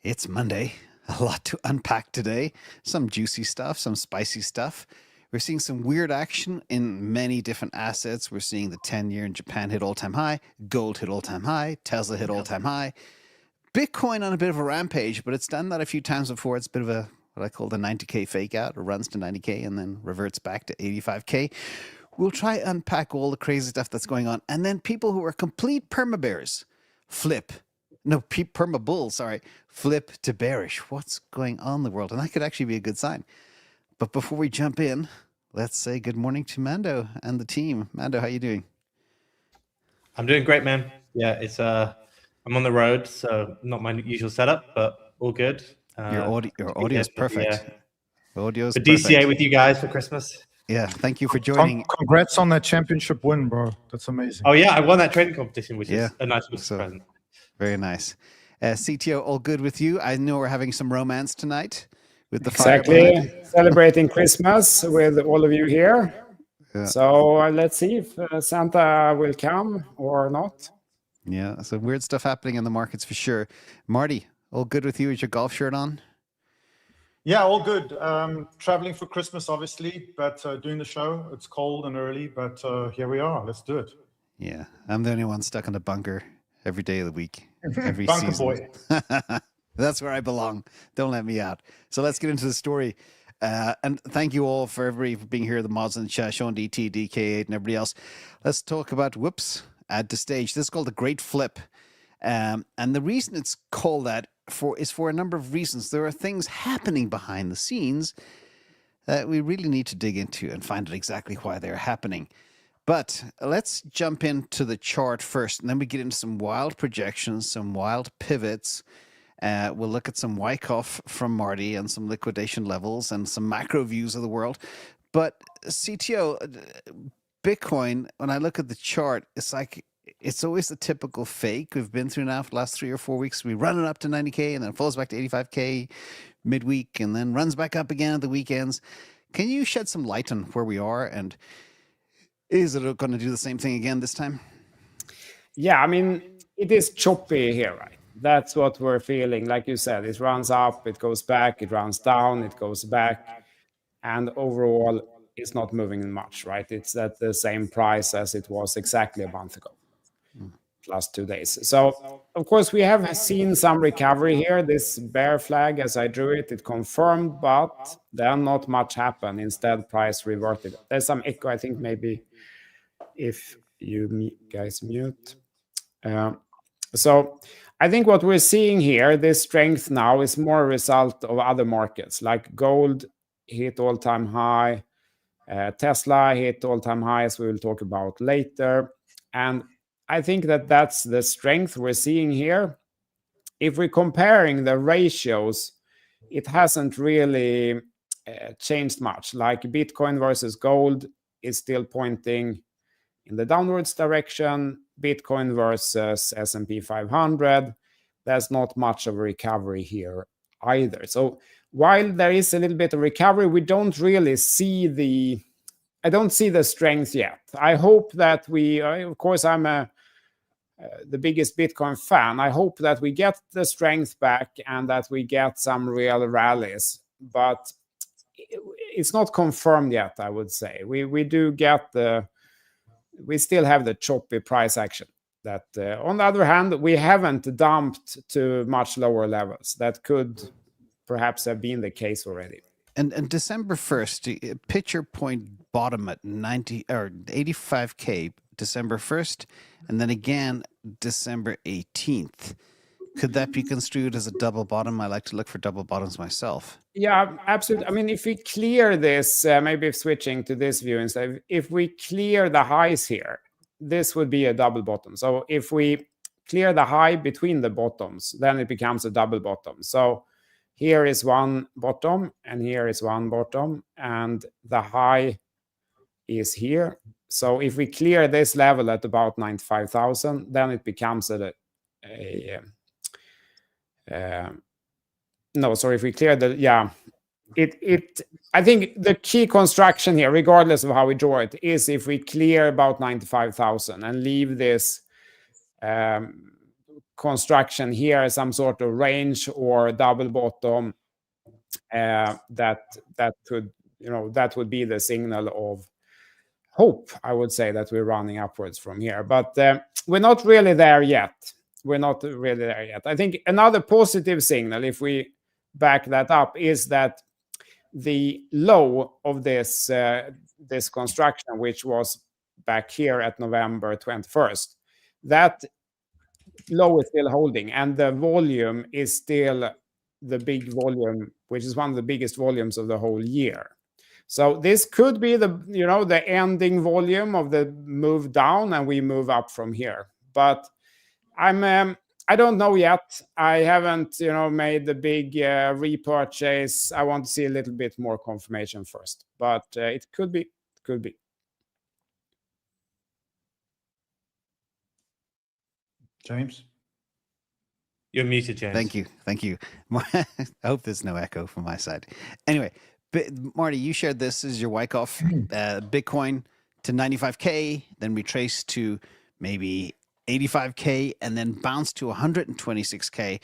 It's Monday. A lot to unpack today. Some juicy stuff, some spicy stuff. We're seeing some weird action in many different assets. We're seeing the 10-year in Japan hit all-time high, gold hit all-time high, Tesla hit all-time high. Bitcoin on a bit of a rampage, but it's done that a few times before. It's a bit of a what I call the 90K fake out. It runs to 90K and then reverts back to 85K. We'll try to unpack all the crazy stuff that's going on. And then people who are complete perma-bears flip. No, perma bulls, sorry, flip to bearish. What's going on in the world? And that could actually be a good sign. But before we jump in, let's say good morning to Mando and the team. Mando, how you doing? I'm doing great, man. Yeah, it's I'm on the road, so not my usual setup, but all good. Your audio is perfect. Audio's perfect. DCA with you guys for Christmas. Yeah, thank you for joining. Congrats on that championship win, bro. That's amazing. Oh yeah, I won that trading competition, which is a nice present. Very nice. CTO, all good with you? I know we're having some romance tonight with the exactly celebrating Christmas with all of you here. Yeah. So let's see if Santa will come or not. Yeah, so weird stuff happening in the markets for sure. Marty, all good with you? Is your golf shirt on? Yeah, all good. Traveling for Christmas, obviously, but doing the show. It's cold and early, but here we are. Let's do it. Yeah, I'm the only one stuck in a bunker every day of the week, every bunker season. Boy. That's where I belong. Don't let me out. So let's get into the story. And thank you all for everybody for being here, the mods in the chat, Sean DT, DK8, and everybody else. Let's talk about, add to stage. This is called the Great Flip. And the reason it's called that is for a number of reasons. There are things happening behind the scenes that we really need to dig into and find out exactly why they're happening. But let's jump into the chart first, and then we get into some wild projections, some wild pivots. We'll look at some Wyckoff from Marty and some liquidation levels and some macro views of the world. But CTO, Bitcoin, when I look at the chart, it's always the typical fake we've been through now for the last 3 or 4 weeks. We run it up to 90K and then falls back to 85K midweek and then runs back up again at the weekends. Can you shed some light on where we are, and is it going to do the same thing again this time? Yeah, I mean, it is choppy here, right? That's what we're feeling. Like you said, it runs up, it goes back, it runs down, it goes back. And overall, it's not moving much, right? It's at the same price as it was exactly a month ago, plus 2 days. So, of course, we have seen some recovery here. This bear flag, as I drew it, it confirmed, but then not much happened. Instead, price reverted. There's some echo, I think, maybe if you guys mute. So I think what we're seeing here, this strength now is more a result of other markets, like gold hit all-time high, Tesla hit all-time high, as we will talk about later. And I think that that's the strength we're seeing here. If we're comparing the ratios, it hasn't really changed much. Like Bitcoin versus gold is still pointing in the downwards direction. Bitcoin versus S&P 500, there's not much of a recovery here either. So while there is a little bit of recovery, we don't really see I don't see the strength yet. I hope that of course, I'm the biggest Bitcoin fan. I hope that we get the strength back and that we get some real rallies, but it's not confirmed yet, I would say. We do get we still have the choppy price action. That on the other hand, we haven't dumped to much lower levels. That could perhaps have been the case already. And December 1st, picture point bottom at 90 or 85K December 1st, and then again December 18th. Could that be construed as a double bottom? I like to look for double bottoms myself. Yeah, absolutely. I mean, if we clear this, maybe switching to this view instead, if we clear the highs here, this would be a double bottom. So if we clear the high between the bottoms, then it becomes a double bottom. So here is one bottom and here is one bottom, and the high is here. So if we clear this level at about 95,000, then it becomes if we clear I think the key construction here, regardless of how we draw it, is if we clear about 95,000 and leave this construction here, some sort of range or double bottom, that could, that would be the signal of hope, I would say, that we're running upwards from here. But we're not really there yet. I think another positive signal, if we back that up, is that the low of this construction, which was back here at November 21st, that low is still holding, and the volume is still the big volume, which is one of the biggest volumes of the whole year. So this could be the ending volume of the move down, and we move up from here. But I don't know yet. I haven't made the big repurchase. I want to see a little bit more confirmation first. But it could be. James? You're muted, James. Thank you. I hope there's no echo from my side. Anyway, Marty, you shared this as your Wyckoff. Bitcoin to 95K, then retraced to maybe 85K, and then bounced to 126K,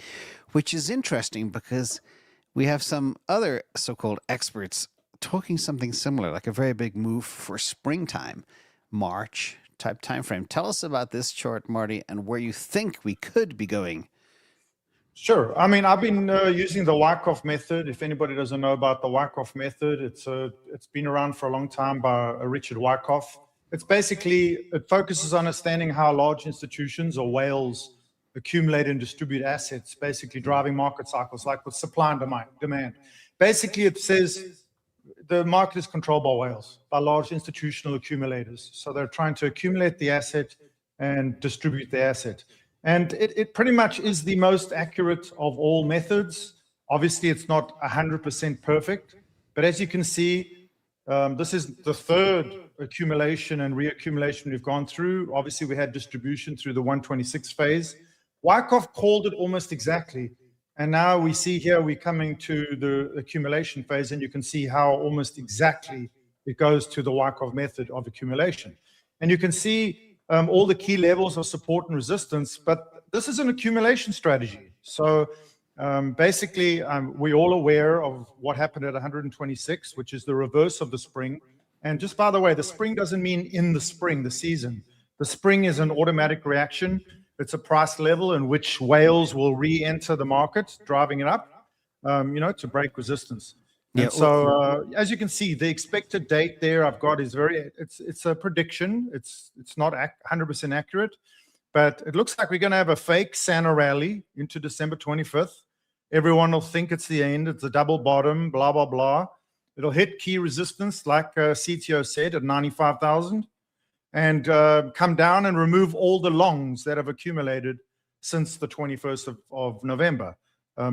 which is interesting because we have some other so-called experts talking something similar, like a very big move for springtime, March type time frame. Tell us about this chart, Marty, and where you think we could be going. Sure. I mean, I've been using the Wyckoff method. If anybody doesn't know about the Wyckoff method, it's been around for a long time by Richard Wyckoff. It's basically, it focuses on understanding how large institutions or whales accumulate and distribute assets, basically driving market cycles, like with supply and demand. Basically, it says the market is controlled by whales, by large institutional accumulators. So they're trying to accumulate the asset and distribute the asset. And it pretty much is the most accurate of all methods. Obviously, it's not 100% perfect, but as you can see, this is the third accumulation and reaccumulation we've gone through. Obviously, we had distribution through the 126 phase. Wyckoff called it almost exactly. And now we see here we're coming to the accumulation phase, and you can see how almost exactly it goes to the Wyckoff method of accumulation. And you can see all the key levels of support and resistance, but this is an accumulation strategy. So basically, we're all aware of what happened at 126, which is the reverse of the spring. And just by the way, the spring doesn't mean in the spring, the season. The spring is an automatic reaction. It's a price level in which whales will re-enter the market, driving it up, to break resistance. And so as you can see, the expected date there I've got is it's a prediction. It's not 100% accurate, but it looks like we're going to have a fake Santa rally into December 25th. Everyone will think it's the end. It's a double bottom, blah, blah, blah. It'll hit key resistance, like CTO said, at 95,000, and come down and remove all the longs that have accumulated since the 21st of November.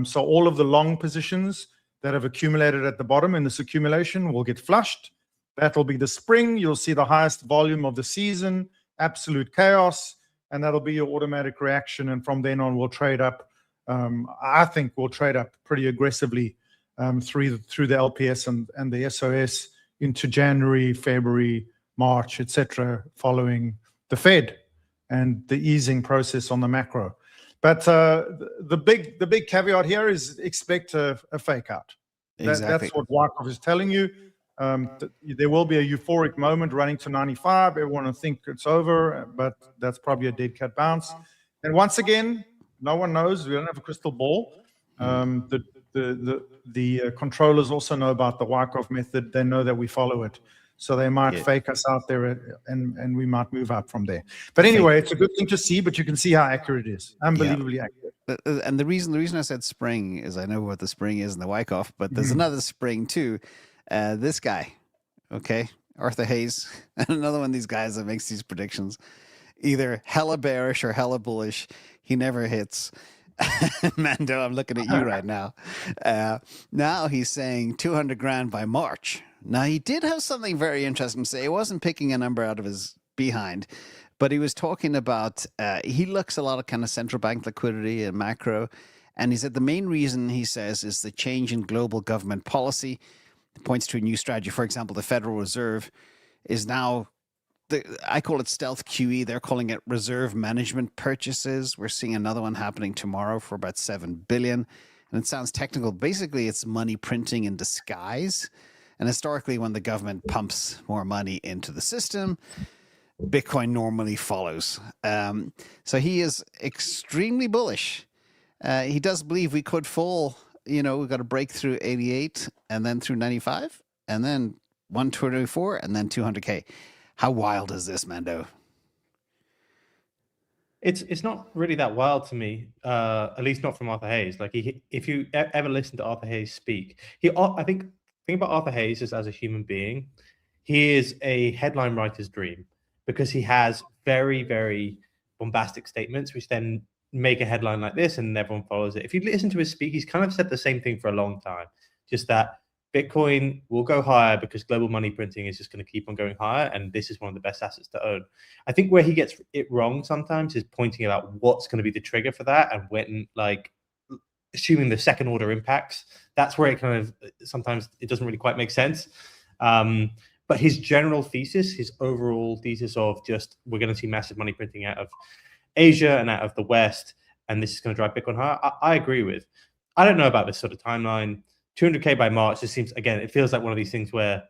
So all of the long positions that have accumulated at the bottom in this accumulation will get flushed. That'll be the spring. You'll see the highest volume of the season, absolute chaos, and that'll be your automatic reaction. And from then on, we'll trade up. I think we'll trade up pretty aggressively through the LPS and the SOS into January, February, March, etc., following the Fed and the easing process on the macro. But the big caveat here is expect a fake out. Exactly. That's what Wyckoff is telling you. There will be a euphoric moment running to 95. Everyone will think it's over, but that's probably a dead cat bounce. And once again, no one knows. We don't have a crystal ball. The controllers also know about the Wyckoff method. They know that we follow it. So they might fake us out there, and we might move up from there. But anyway, it's a good thing to see, but you can see how accurate it is. Unbelievably accurate. And the reason I said spring is I know what the spring is in the Wyckoff, but there's another spring too. This guy, okay, Arthur Hayes, and another one of these guys that makes these predictions, either hella bearish or hella bullish. He never hits. Mando, I'm looking at you right now. Now he's saying 200 grand by March. Now, he did have something very interesting to say. He wasn't picking a number out of his behind, but he was talking about, he looks a lot of kind of central bank liquidity and macro. And he said the main reason, he says, is the change in global government policy. It points to a new strategy. For example, the Federal Reserve is now I call it stealth QE. They're calling it reserve management purchases. We're seeing another one happening tomorrow for about 7 billion. And it sounds technical. Basically, it's money printing in disguise. And historically, when the government pumps more money into the system, Bitcoin normally follows. So he is extremely bullish. He does believe we could fall. We've got to break through 88 and then through 95 and then 124 and then 200K. How wild is this, Mando? It's not really that wild to me, at least not from Arthur Hayes. Like, if you ever listen to Arthur Hayes speak, I think about Arthur Hayes is as a human being, he is a headline writer's dream because he has very, very bombastic statements, which then make a headline like this and everyone follows it. If you listen to his speak, he's kind of said the same thing for a long time, just that Bitcoin will go higher because global money printing is just going to keep on going higher. And this is one of the best assets to own. I think where he gets it wrong sometimes is pointing out what's going to be the trigger for that. And when, like, assuming the second order impacts, that's where it kind of, sometimes it doesn't really quite make sense. But his general thesis, his overall thesis of just, we're going to see massive money printing out of Asia and out of the West, and this is going to drive Bitcoin higher, I agree with. I don't know about this sort of timeline. 200K by March just seems, again, it feels like one of these things where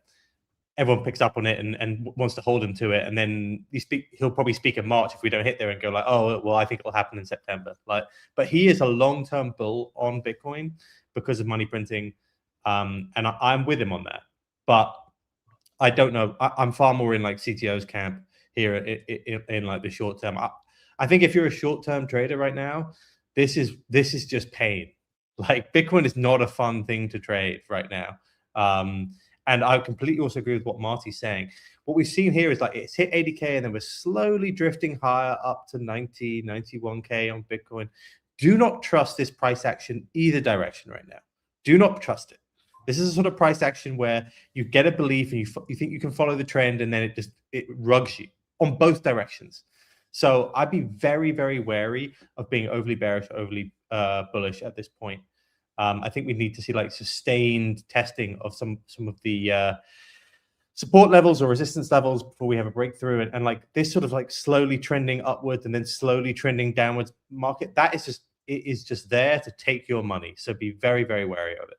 everyone picks up on it and wants to hold him to it. And then he'll probably speak in March if we don't hit there and go like, oh, well, I think it'll happen in September. But he is a long-term bull on Bitcoin because of money printing. And I'm with him on that. But I don't know. I'm far more in like CTO's camp here in like the short term. I think if you're a short-term trader right now, this is just pain. Like, Bitcoin is not a fun thing to trade right now. And I completely also agree with what Marty's saying. What we've seen here is like it's hit 80K and then we're slowly drifting higher up to 90, 91K on Bitcoin. Do not trust this price action either direction right now. Do not trust it. This is a sort of price action where you get a belief and you think you can follow the trend, and then it rugs you on both directions. So I'd be very, very wary of being overly bearish, overly bullish at this point. I think we need to see like sustained testing of some of the support levels or resistance levels before we have a breakthrough, and like this sort of like slowly trending upwards and then slowly trending downwards market, that is just there to take your money. So be very, very wary of it.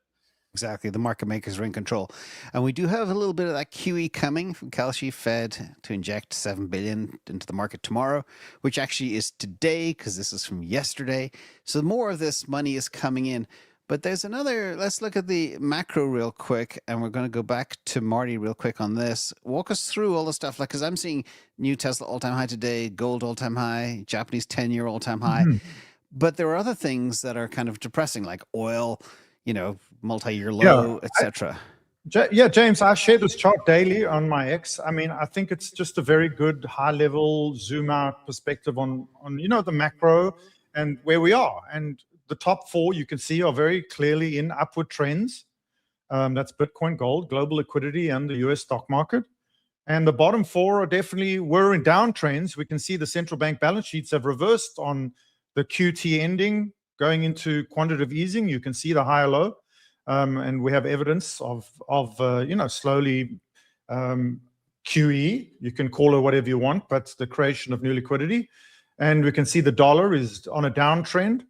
Exactly. The market makers are in control. And we do have a little bit of that QE coming from Kalshi Fed to inject 7 billion into the market tomorrow, which actually is today because this is from yesterday. So more of this money is coming in. But there's another, let's look at the macro real quick, and we're going to go back to Marty real quick on this. Walk us through all the stuff, like, because I'm seeing new Tesla all-time high today, gold all-time high, Japanese 10-year all-time high. But there are other things that are kind of depressing, like oil, multi-year low, etc. Yeah, James, I share this chart daily on my X. I mean, I think it's just a very good high-level zoom-out perspective on the macro and where we are. And the top four you can see are very clearly in upward trends. That's Bitcoin, gold, global liquidity, and the US stock market. And the bottom four were in downtrends. We can see the central bank balance sheets have reversed on the QT ending, going into quantitative easing. You can see the higher low. And we have evidence of slowly QE. You can call it whatever you want, but the creation of new liquidity. And we can see the dollar is on a downtrend.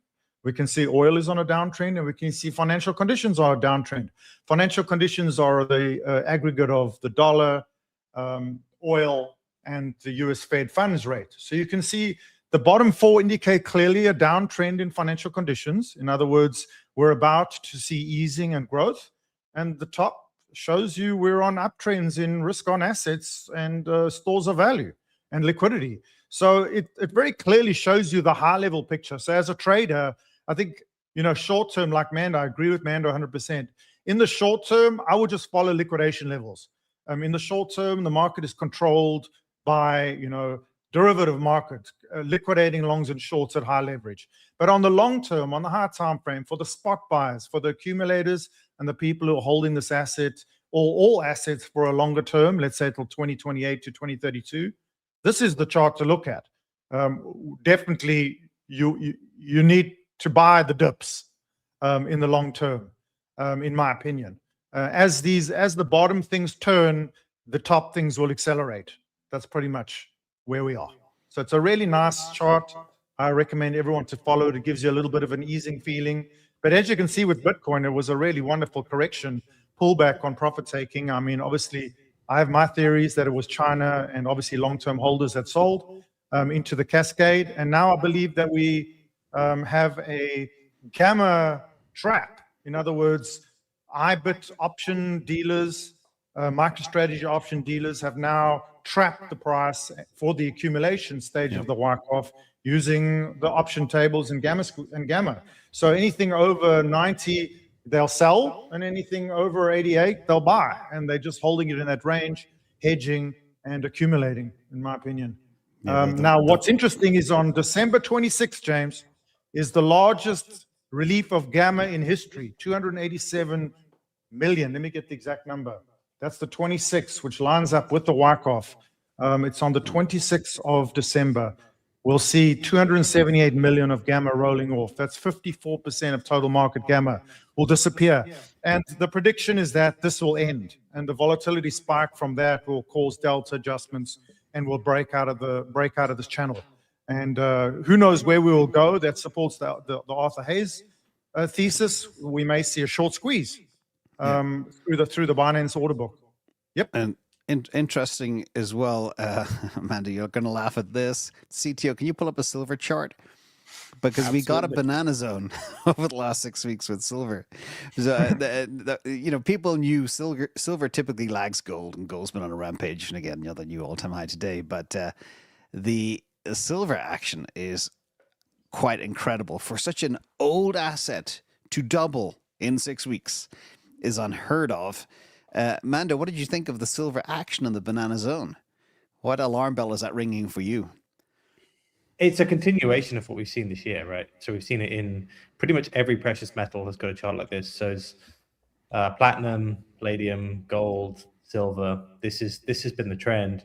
We can see oil is on a downtrend, and we can see financial conditions are a downtrend. Financial conditions are the aggregate of the dollar, oil, and the US Fed funds rate. So you can see the bottom four indicate clearly a downtrend in financial conditions. In other words, we're about to see easing and growth. And the top shows you we're on uptrends in risk on assets and stores of value and liquidity. So it very clearly shows you the high level picture. So as a trader, I think, short term, like Mando, I agree with Mando 100%. In the short term, I would just follow liquidation levels. In the short term, the market is controlled by, derivative market, liquidating longs and shorts at high leverage. But on the long term, on the high time frame, for the spot buyers, for the accumulators and the people who are holding this asset, or all assets for a longer term, let's say till 2028 to 2032, this is the chart to look at. Definitely, you need to buy the dips in the long term, in my opinion. As the bottom things turn, the top things will accelerate. That's pretty much where we are. So it's a really nice chart. I recommend everyone to follow it. It gives you a little bit of an easing feeling. But as you can see with Bitcoin, it was a really wonderful correction, pullback on profit taking. I mean, obviously, I have my theories that it was China and obviously long-term holders that sold into the cascade. And now I believe that we have a gamma trap. In other words, IBIT option dealers, MicroStrategy option dealers have now trapped the price for the accumulation stage of the Wyckoff using the option tables and gamma. So anything over 90, they'll sell, and anything over 88, they'll buy. And they're just holding it in that range, hedging and accumulating, in my opinion. Now, what's interesting is on December 26th, James, is the largest relief of gamma in history, 287 million. Let me get the exact number. That's the 26th, which lines up with the Wyckoff. It's on the 26th of December. We'll see 278 million of gamma rolling off. That's 54% of total market gamma will disappear. And the prediction is that this will end, and the volatility spike from that will cause delta adjustments and will break out of this channel. And who knows where we will go? That supports the Arthur Hayes thesis. We may see a short squeeze through the Binance order book. Yep. And interesting as well, Amanda, you're going to laugh at this. CTO, can you pull up a silver chart? Because we got a banana zone over the last 6 weeks with silver. So, people knew silver typically lags gold, and gold's been on a rampage. And again, the new all-time high today. But the silver action is quite incredible. For such an old asset to double in 6 weeks is unheard of. Mando, what did you think of the silver action in the banana zone? What alarm bell is that ringing for you? It's a continuation of what we've seen this year, right? So we've seen it in pretty much every precious metal has got a chart like this. So it's platinum, palladium, gold, silver. This has been the trend,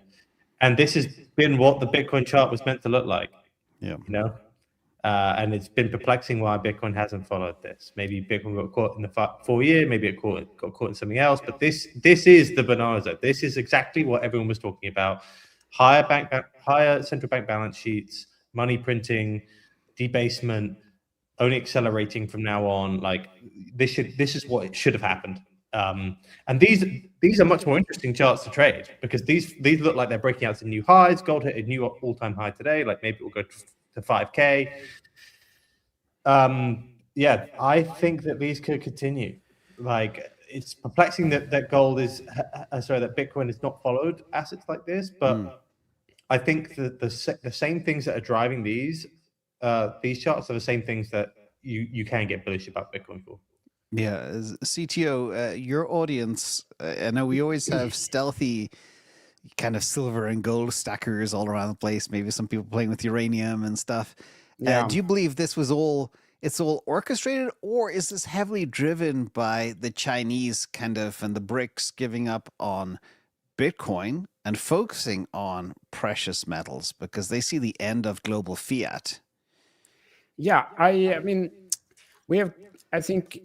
and this has been what the Bitcoin chart was meant to look like. Yeah, and it's been perplexing why Bitcoin hasn't followed this. Maybe Bitcoin got caught in the 4 year, maybe it got caught in something else. But this is the banana zone. This is exactly what everyone was talking about: higher central bank balance sheets, money printing, debasement, only accelerating from now on. Like this is what it should have happened. And these are much more interesting charts to trade, because these look like they're breaking out to new highs. Gold hit a new all-time high today. Like maybe it will go to 5K. I think that these could continue. Like it's perplexing that that Bitcoin has not followed assets like this, but I think that the same things that are driving these charts are the same things that you can get bullish about Bitcoin for. Yeah, CTO, your audience, I know we always have stealthy kind of silver and gold stackers all around the place. Maybe some people playing with uranium and stuff. Yeah. Do you believe this was all orchestrated, or is this heavily driven by the Chinese and the BRICS giving up on Bitcoin and focusing on precious metals because they see the end of global fiat? Yeah, I mean, I think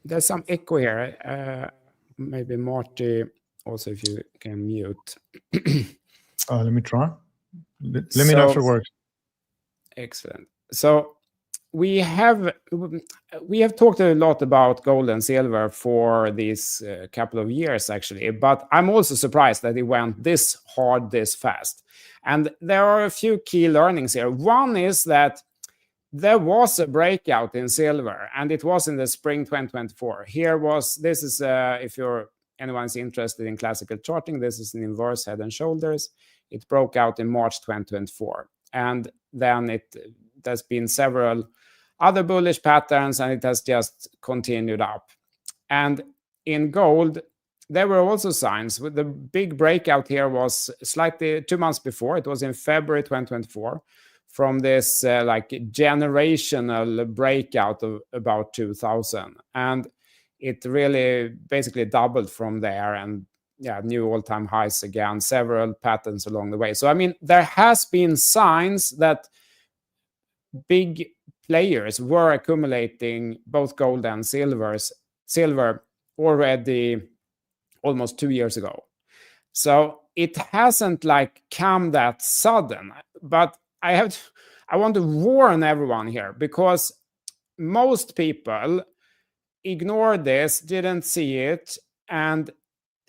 there's some echo here. Maybe Marty, also if you can mute. Let me try. Let me know if it works. Excellent. So we have talked a lot about gold and silver for these couple of years, actually, but I'm also surprised that it went this hard, this fast. And there are a few key learnings here. One is that there was a breakout in silver, and it was in the spring 2024. If anyone's interested in classical charting, this is an inverse head and shoulders. It broke out in March 2024. And then there's been several other bullish patterns, and it has just continued up. And in gold, there were also signs. With the big breakout here was slightly 2 months before. It was in February 2024. From this generational breakout of about 2000. And it really basically doubled from there, and new all-time highs again, several patterns along the way. So, I mean, there has been signs that big players were accumulating both gold and silver already almost 2 years ago. So it hasn't like come that sudden. But I want to warn everyone here, because most people ignore this, didn't see it, and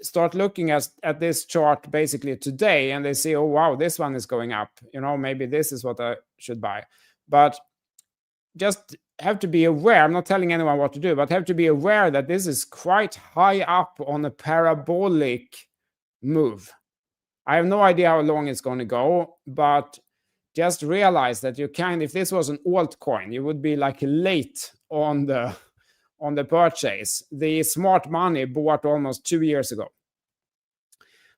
start looking at this chart basically today, and they say, oh wow, this one is going up, maybe this is what I should buy. But just have to be aware, I'm not telling anyone what to do, but have to be aware that this is quite high up on a parabolic move. I have no idea how long it's going to go, but just realize that if this was an altcoin, you would be like late on the purchase. The smart money bought almost 2 years ago.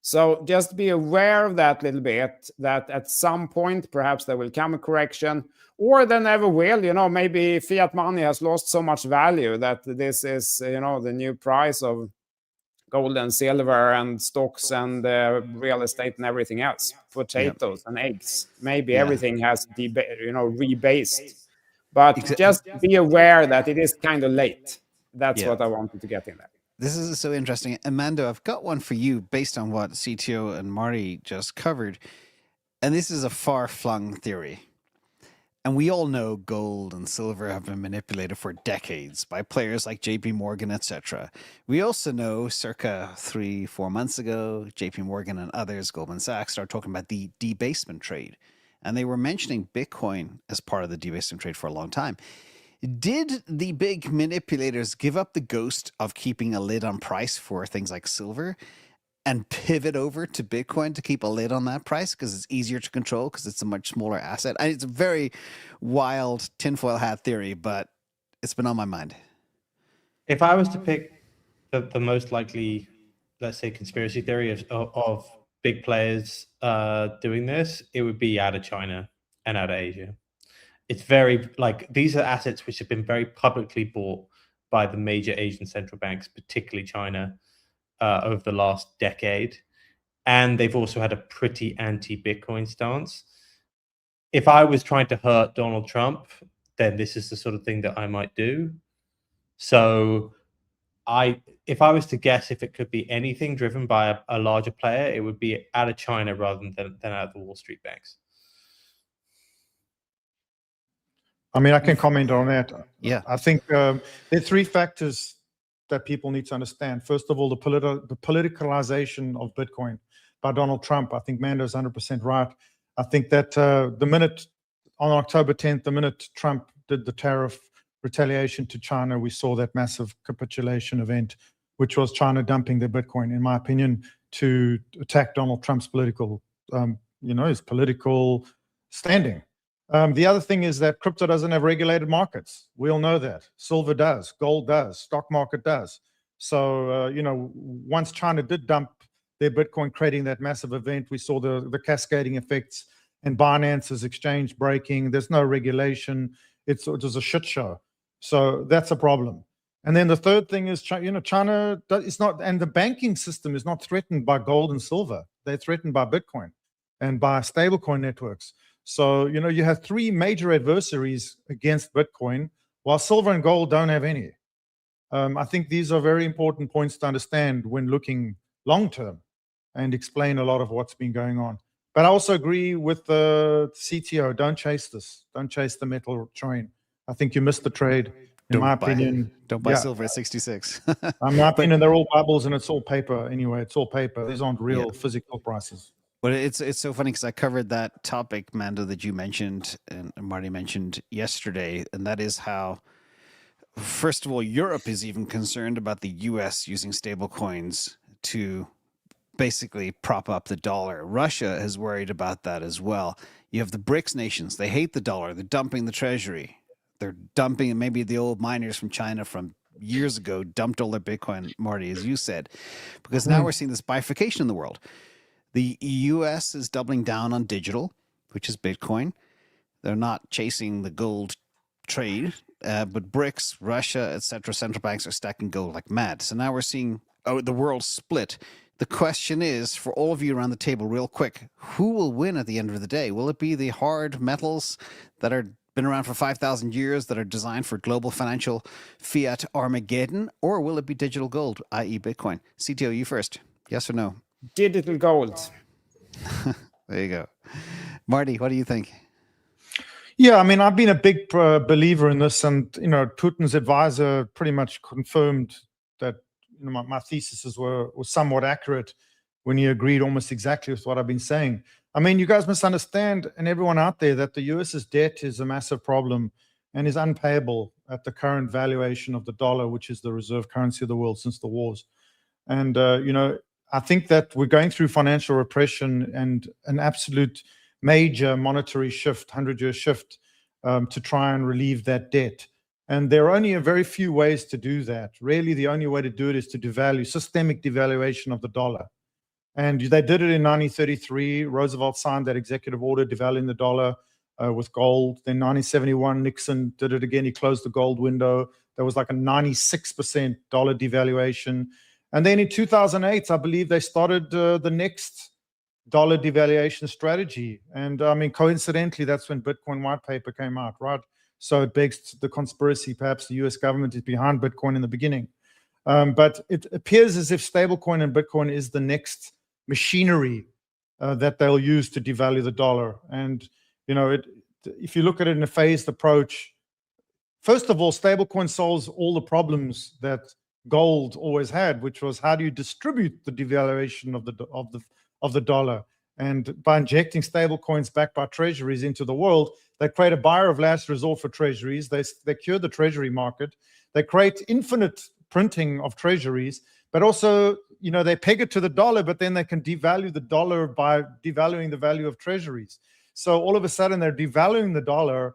So just be aware of that little bit, that at some point, perhaps there will come a correction, or there never will. Maybe fiat money has lost so much value that this is, the new price of gold and silver and stocks and real estate and everything else, potatoes and eggs. Maybe everything has rebased. But just be aware that it is kind of late. That's what I wanted to get in there. This is so interesting. Amanda, I've got one for you based on what CTO and Marty just covered. And this is a far-flung theory. And we all know gold and silver have been manipulated for decades by players like JP Morgan, etc. We also know circa 3-4 months ago, JP Morgan and others, Goldman Sachs, started talking about the debasement trade. And they were mentioning Bitcoin as part of the debasement trade for a long time. Did the big manipulators give up the ghost of keeping a lid on price for things like silver and pivot over to Bitcoin to keep a lid on that price because it's easier to control because it's a much smaller asset? And it's a very wild tinfoil hat theory, but it's been on my mind. If I was to pick the most likely, let's say, conspiracy theory of big players doing this, it would be out of China and out of Asia. It's very, these are assets which have been very publicly bought by the major Asian central banks, particularly China, over the last decade. And they've also had a pretty anti-Bitcoin stance. If I was trying to hurt Donald Trump, then this is the sort of thing that I might do. So if I was to guess if it could be anything driven by a larger player, it would be out of China rather than out of the Wall Street banks. I mean, I can comment on that. Yeah. I think there are three factors that people need to understand. First of all, the politicalization of Bitcoin by Donald Trump. I think Mando's 100% right. I think that the minute on October 10th, the minute Trump did the tariff retaliation to China, we saw that massive capitulation event, which was China dumping their Bitcoin, in my opinion, to attack Donald Trump's political, his political standing. The other thing is that crypto doesn't have regulated markets. We all know that. Silver does, gold does, stock market does. So, once China did dump their Bitcoin, creating that massive event, we saw the cascading effects, and Binance's exchange breaking. There's no regulation. It was a shit show. So that's a problem. And then the third thing is, China is not, and the banking system is not threatened by gold and silver. They're threatened by Bitcoin and by stablecoin networks. So, you have three major adversaries against Bitcoin, while silver and gold don't have any. I think these are very important points to understand when looking long-term and explain a lot of what's been going on. But I also agree with the CTO, don't chase this. Don't chase the metal train. I think you missed the trade, in my opinion. Don't buy silver at 66. In my opinion, they're all bubbles and it's all paper anyway. It's all paper. These aren't real physical prices. But it's so funny because I covered that topic, Mando, that you mentioned and Marty mentioned yesterday, and that is how, first of all, Europe is even concerned about the US using stable coins to basically prop up the dollar. Russia is worried about that as well. You have the BRICS nations. They hate the dollar. They're dumping the treasury. They're dumping, maybe the old miners from China from years ago dumped all their Bitcoin, Marty, as you said, because now we're seeing this bifurcation in the world. The US is doubling down on digital, which is Bitcoin. They're not chasing the gold trade, but BRICS, Russia, etc., central banks are stacking gold like mad. So now we're seeing the world split. The question is, for all of you around the table, real quick, who will win at the end of the day? Will it be the hard metals that are been around for 5,000 years that are designed for global financial fiat Armageddon, or will it be digital gold, i.e. Bitcoin? CTO, you first. Yes or no? digital gold. There you go. Marty, what do you think? Yeah, I mean, I've been a big believer in this, and Putin's advisor pretty much confirmed that my theses were somewhat accurate when he agreed almost exactly with what I've been saying. I mean, you guys must understand, and everyone out there, that the US's debt is a massive problem and is unpayable at the current valuation of the dollar, which is the reserve currency of the world since the wars. And I think that we're going through financial repression and an absolute major monetary shift, 100-year shift, to try and relieve that debt. And there are only a very few ways to do that. Really, the only way to do it is to devalue, systemic devaluation of the dollar. And they did it in 1933. Roosevelt signed that executive order devaluing the dollar with gold. Then 1971, Nixon did it again. He closed the gold window. There was like a 96% dollar devaluation. And then in 2008, I believe they started the next dollar devaluation strategy. And I mean, coincidentally, that's when Bitcoin white paper came out, right? So it begs the conspiracy, perhaps the US government is behind Bitcoin in the beginning. But it appears as if stablecoin and Bitcoin is the next machinery that they'll use to devalue the dollar. And, if you look at it in a phased approach, first of all, stablecoin solves all the problems that gold always had, which was how do you distribute the devaluation of the dollar? And by injecting stablecoins backed by treasuries into the world, they create a buyer of last resort for treasuries. They cure the treasury market. They create infinite printing of treasuries, but also, they peg it to the dollar, but then they can devalue the dollar by devaluing the value of treasuries. So all of a sudden they're devaluing the dollar,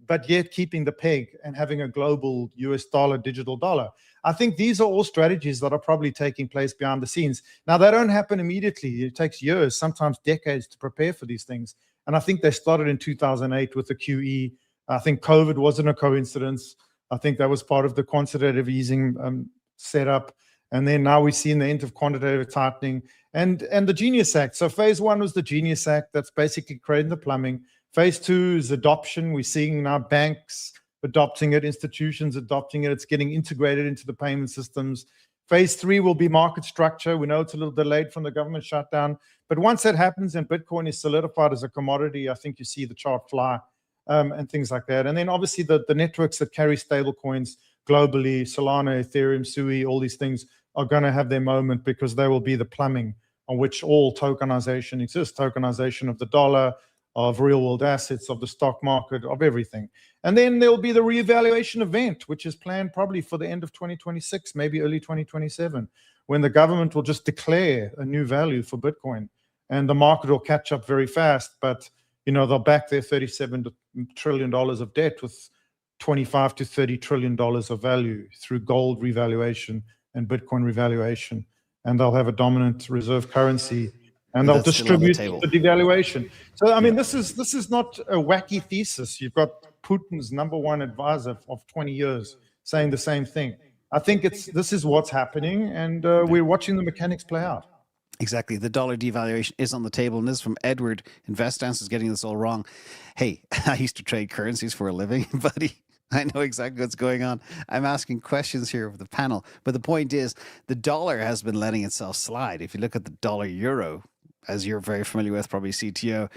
but yet keeping the peg and having a global US dollar, digital dollar. I think these are all strategies that are probably taking place behind the scenes. Now, they don't happen immediately. It takes years, sometimes decades to prepare for these things. And I think they started in 2008 with the QE. I think COVID wasn't a coincidence. I think that was part of the quantitative easing setup. And then now we've seen the end of quantitative tightening and the Genius Act. So phase one was the Genius Act. That's basically creating the plumbing. Phase two is adoption. We're seeing now banks adopting it, institutions adopting it. It's getting integrated into the payment systems. Phase three will be market structure. We know it's a little delayed from the government shutdown. But once that happens and Bitcoin is solidified as a commodity, I think you see the chart fly and things like that. And then obviously the networks that carry stable coins globally, Solana, Ethereum, Sui, all these things are going to have their moment because they will be the plumbing on which all tokenization exists. Tokenization of the dollar, of real world assets, of the stock market, of everything. And then there'll be the reevaluation event, which is planned probably for the end of 2026, maybe early 2027, when the government will just declare a new value for Bitcoin. And the market will catch up very fast, but they'll back their $37 trillion of debt with $25 to $30 trillion of value through gold revaluation and Bitcoin revaluation. And they'll have a dominant reserve currency. And they'll distribute the devaluation. So, I mean, this is not a wacky thesis. You've got Putin's number one advisor of 20 years saying the same thing. I think this is what's happening, and we're watching the mechanics play out. Exactly. The dollar devaluation is on the table, and this is from Edward. InvestAnswers getting this all wrong. Hey, I used to trade currencies for a living, buddy. I know exactly what's going on. I'm asking questions here of the panel. But the point is, the dollar has been letting itself slide. If you look at the dollar euro, as you're very familiar with, probably CTO,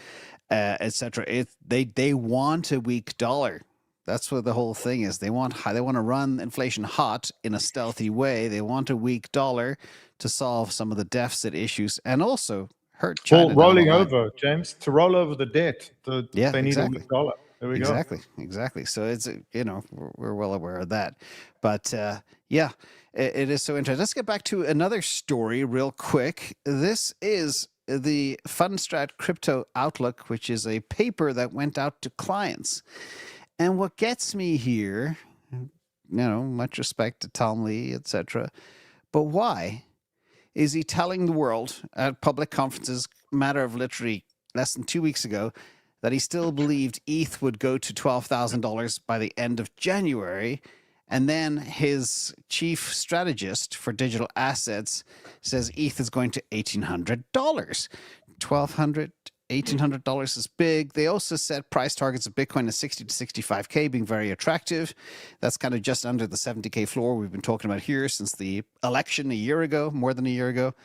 etc. They want a weak dollar. That's what the whole thing is. They want to run inflation hot in a stealthy way. They want a weak dollar to solve some of the deficit issues and also hurt China. Well, rolling over, James, to roll over the debt. They need a weak dollar. There we go. Exactly. So it's we're well aware of that, but yeah, it is so interesting. Let's get back to another story real quick. This is the Fundstrat Crypto Outlook, which is a paper that went out to clients. And what gets me here, much respect to Tom Lee, etc., but why is he telling the world at public conferences, matter of literally less than 2 weeks ago, that he still believed ETH would go to $12,000 by the end of January? And then his chief strategist for digital assets says ETH is going to $1,800. $1,200, $1,800 is big. They also set price targets of Bitcoin at 60 to 65K being very attractive. That's kind of just under the 70K floor we've been talking about here since the election a year ago, more than a year ago.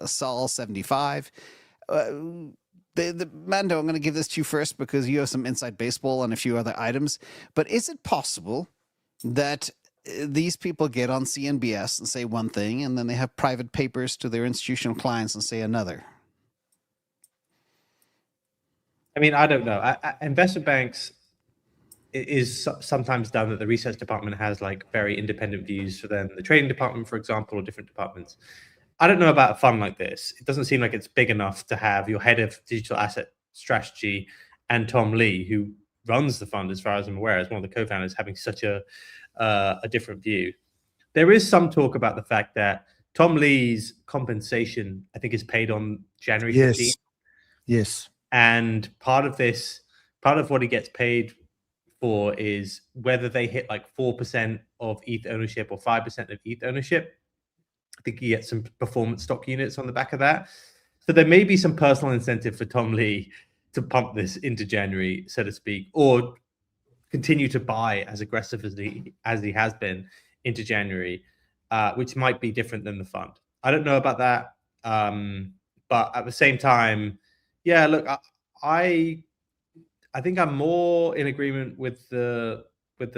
Sol 75. The Mando, I'm going to give this to you first because you have some inside baseball and a few other items. But is it possible that these people get on CNBS and say one thing, and then they have private papers to their institutional clients and say another? I mean, I don't know. Investment banks is sometimes done that the research department has like very independent views for them. The trading department, for example, or different departments. I don't know about a fund like this. It doesn't seem like it's big enough to have your head of digital asset strategy and Tom Lee, who runs the fund, as far as I'm aware, as one of the co-founders, having such a different view. There is some talk about the fact that Tom Lee's compensation, I think, is paid on January 15th. Yes. And part of what he gets paid for is whether they hit like 4% of ETH ownership or 5% of ETH ownership. I think he gets some performance stock units on the back of that. So there may be some personal incentive for Tom Lee to pump this into January, so to speak, or continue to buy as aggressive as he has been into January, which might be different than the fund. I don't know about that. But at the same time, yeah, look, I think I'm more in agreement with the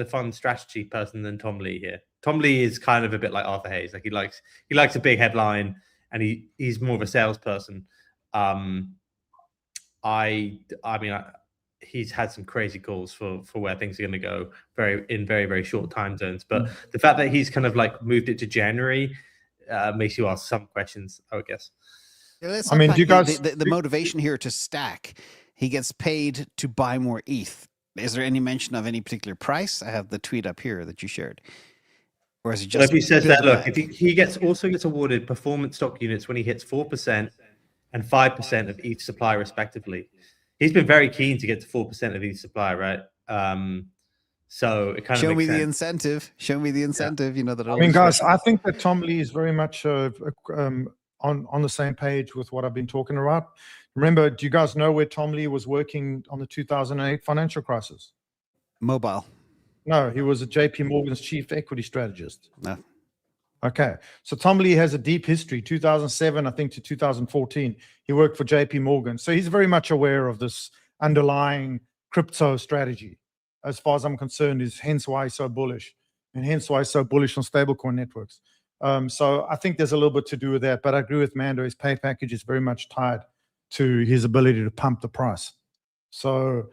fund strategy person than Tom Lee here. Tom Lee is kind of a bit like Arthur Hayes. Like he likes a big headline, and he's more of a salesperson. He's had some crazy calls for where things are going to go in very, very short time zones. But the fact that he's kind of like moved it to January makes you ask some questions, I would guess. Yeah, I mean, do you guys the motivation here to stack? He gets paid to buy more ETH. Is there any mention of any particular price? I have the tweet up here that you shared. Or is it just? Well, if he says that, look, if he also gets awarded performance stock units when he hits 4% and 5% of ETH supply, respectively. He's been very keen to get to 4% of ETH supply, right? So it kind of show me makes the sense. incentive. Show me the incentive. Yeah. You know that. I mean, guys, I think that Tom Lee is very much on the same page with what I've been talking about. Remember, do you guys know where Tom Lee was working on the 2008 financial crisis? Mobile. No, he was at JP Morgan's chief equity strategist. No. Okay. So Tom Lee has a deep history, 2007, I think, to 2014. He worked for JP Morgan. So he's very much aware of this underlying crypto strategy. As far as I'm concerned, is hence why he's so bullish, and hence why he's so bullish on stablecoin networks. So I think there's a little bit to do with that. But I agree with Mando. His pay package is very much tied to his ability to pump the price. So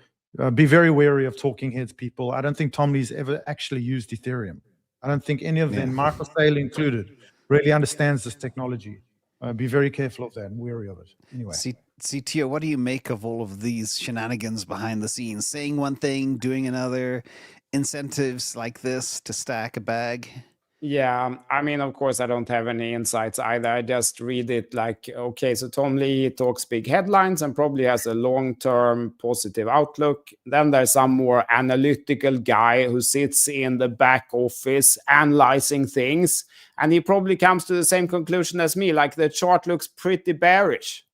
be very wary of talking heads, people. I don't think Tom Lee's ever actually used Ethereum. I don't think any of them, Michael Saylor included, really understands this technology. Be very careful of that and wary of it. Anyway. See, Tio, what do you make of all of these shenanigans behind the scenes? Saying one thing, doing another, incentives like this to stack a bag? Yeah, I mean, of course, I don't have any insights either. I just read it like, okay, so Tom Lee talks big headlines and probably has a long-term positive outlook. Then there's some more analytical guy who sits in the back office analyzing things, and he probably comes to the same conclusion as me, like the chart looks pretty bearish.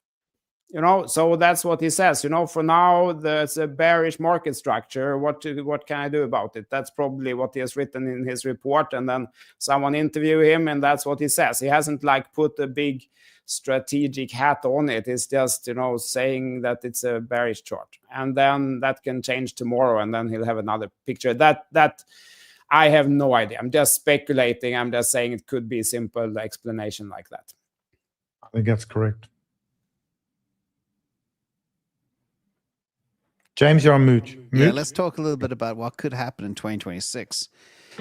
So that's what he says. For now, there's a bearish market structure. What can I do about it? That's probably what he has written in his report. And then someone interview him, and that's what he says. He hasn't put a big strategic hat on it. It's just, saying that it's a bearish chart. And then that can change tomorrow, and then he'll have another picture. That I have no idea. I'm just speculating. I'm just saying it could be a simple explanation like that. I think that's correct. James, you're on mute. Yeah, let's talk a little bit about what could happen in 2026.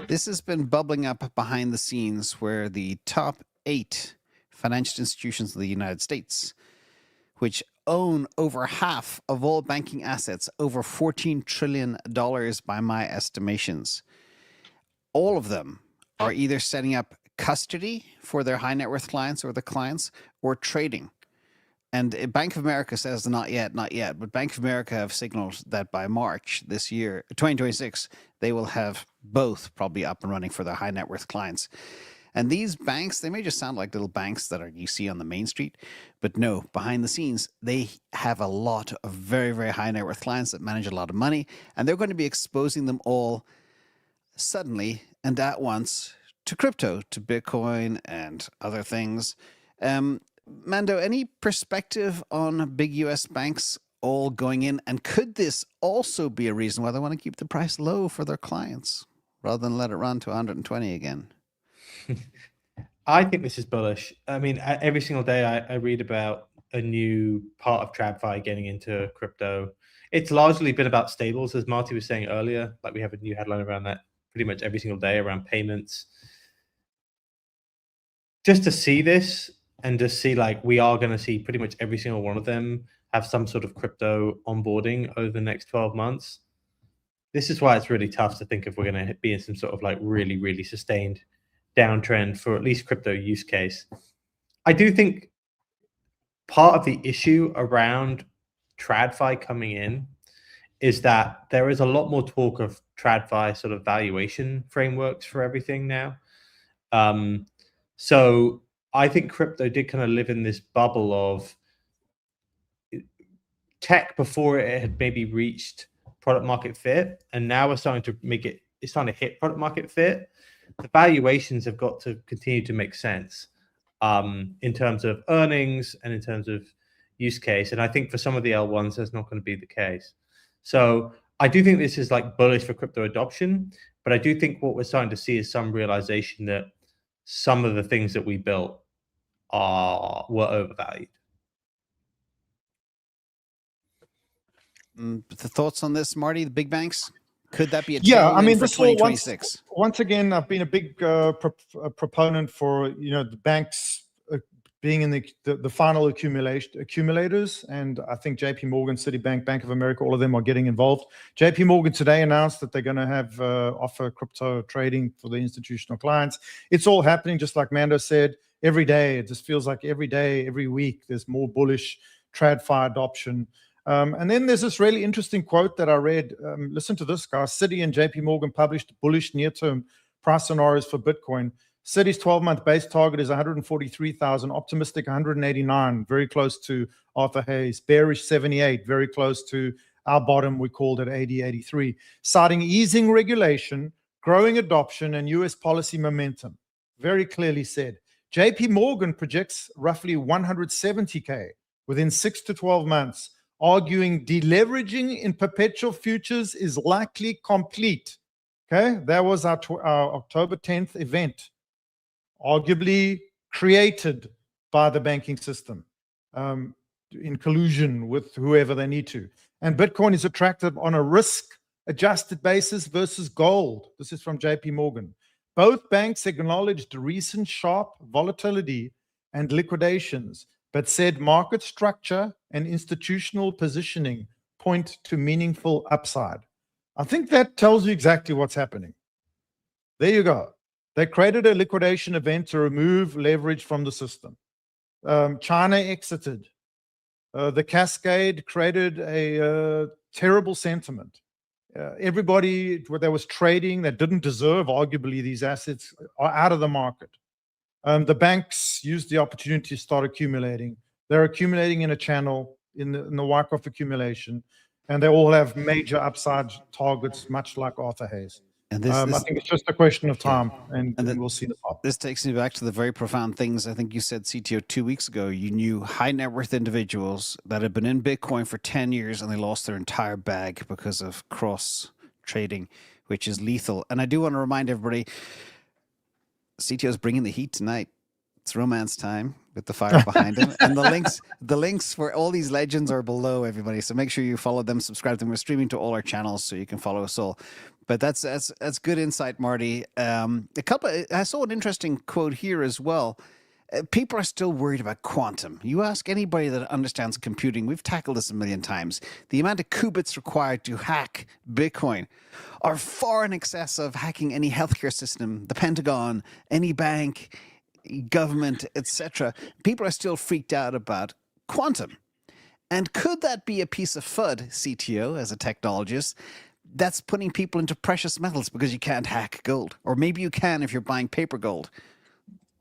This has been bubbling up behind the scenes where the top 8 financial institutions of the United States, which own over half of all banking assets, over $14 trillion by my estimations, all of them are either setting up custody for their high net worth clients or the clients, or trading. And Bank of America says not yet. But Bank of America have signaled that by March this year, 2026, they will have both probably up and running for their high net worth clients. And these banks, they may just sound like little banks that you see on the main street, but no, behind the scenes, they have a lot of very, very high net worth clients that manage a lot of money, and they're going to be exposing them all suddenly and at once to crypto, to Bitcoin and other things. Mando, any perspective on big US banks all going in? And could this also be a reason why they want to keep the price low for their clients rather than let it run to 120 again? I think this is bullish. I mean, every single day I read about a new part of TradFi getting into crypto. It's largely been about stables, as Marty was saying earlier. Like, we have a new headline around that pretty much every single day around payments. Just to see this and just see, like, we are going to see pretty much every single one of them have some sort of crypto onboarding over the next 12 months. This is why it's really tough to think if we're going to be in some sort of like really, really sustained downtrend for at least crypto use case. I do think part of the issue around TradFi coming in is that there is a lot more talk of TradFi sort of valuation frameworks for everything now. So I think crypto did kind of live in this bubble of tech before it had maybe reached product market fit, and now we're starting to it's starting to hit product market fit. The valuations have got to continue to make sense in terms of earnings and in terms of use case. And I think for some of the L1s, that's not going to be the case. So I do think this is like bullish for crypto adoption, but I do think what we're starting to see is some realization that some of the things that we built were overvalued. The thoughts on this, Marty? The big banks? Could that be a Yeah, I mean, for this will 2026? once again, I've been a big proponent for the banks being in the final accumulators, and I think JP Morgan, Citibank, Bank of America, all of them are getting involved. JP Morgan today announced that they're going to have offer crypto trading for the institutional clients. It's all happening, just like Mando said, every day. It just feels like every day, every week, there's more bullish TradFi adoption. And then there's this really interesting quote that I read. Listen to this, guys. Citi and JP Morgan published bullish near-term price scenarios for Bitcoin. Citi's 12-month base target is 143,000, optimistic 189, very close to Arthur Hayes. Bearish 78, very close to our bottom, we called it 80-83. Citing easing regulation, growing adoption, and US policy momentum. Very clearly said. JP Morgan projects roughly 170K within 6 to 12 months, arguing deleveraging in perpetual futures is likely complete. Okay, that was our October 10th event, arguably created by the banking system in collusion with whoever they need to. And Bitcoin is attractive on a risk-adjusted basis versus gold. This is from JP Morgan. Both banks acknowledged recent sharp volatility and liquidations, but said market structure and institutional positioning point to meaningful upside. I think that tells you exactly what's happening. There you go. They created a liquidation event to remove leverage from the system. China exited. The cascade created a terrible sentiment. Everybody that was trading that didn't deserve, arguably, these assets are out of the market. The banks used the opportunity to start accumulating. They're accumulating in a channel in the Wyckoff accumulation, and they all have major upside targets, much like Arthur Hayes. And I think it's just a question of time, and we'll see the top. This takes me back to the very profound things I think you said, CTO, 2 weeks ago. You knew high net worth individuals that had been in Bitcoin for 10 years and they lost their entire bag because of cross trading, which is lethal. And I do want to remind everybody, CTO's bringing the heat tonight. It's romance time with the fire behind him. And the links for all these legends are below, everybody. So make sure you follow them, subscribe to them. We're streaming to all our channels so you can follow us all. But that's good insight, Marty. I saw an interesting quote here as well. People are still worried about quantum. You ask anybody that understands computing, we've tackled this a million times. The amount of qubits required to hack Bitcoin are far in excess of hacking any healthcare system, the Pentagon, any bank, government, etc. People are still freaked out about quantum. And could that be a piece of FUD, CTO, as a technologist, that's putting people into precious metals because you can't hack gold? Or maybe you can if you're buying paper gold.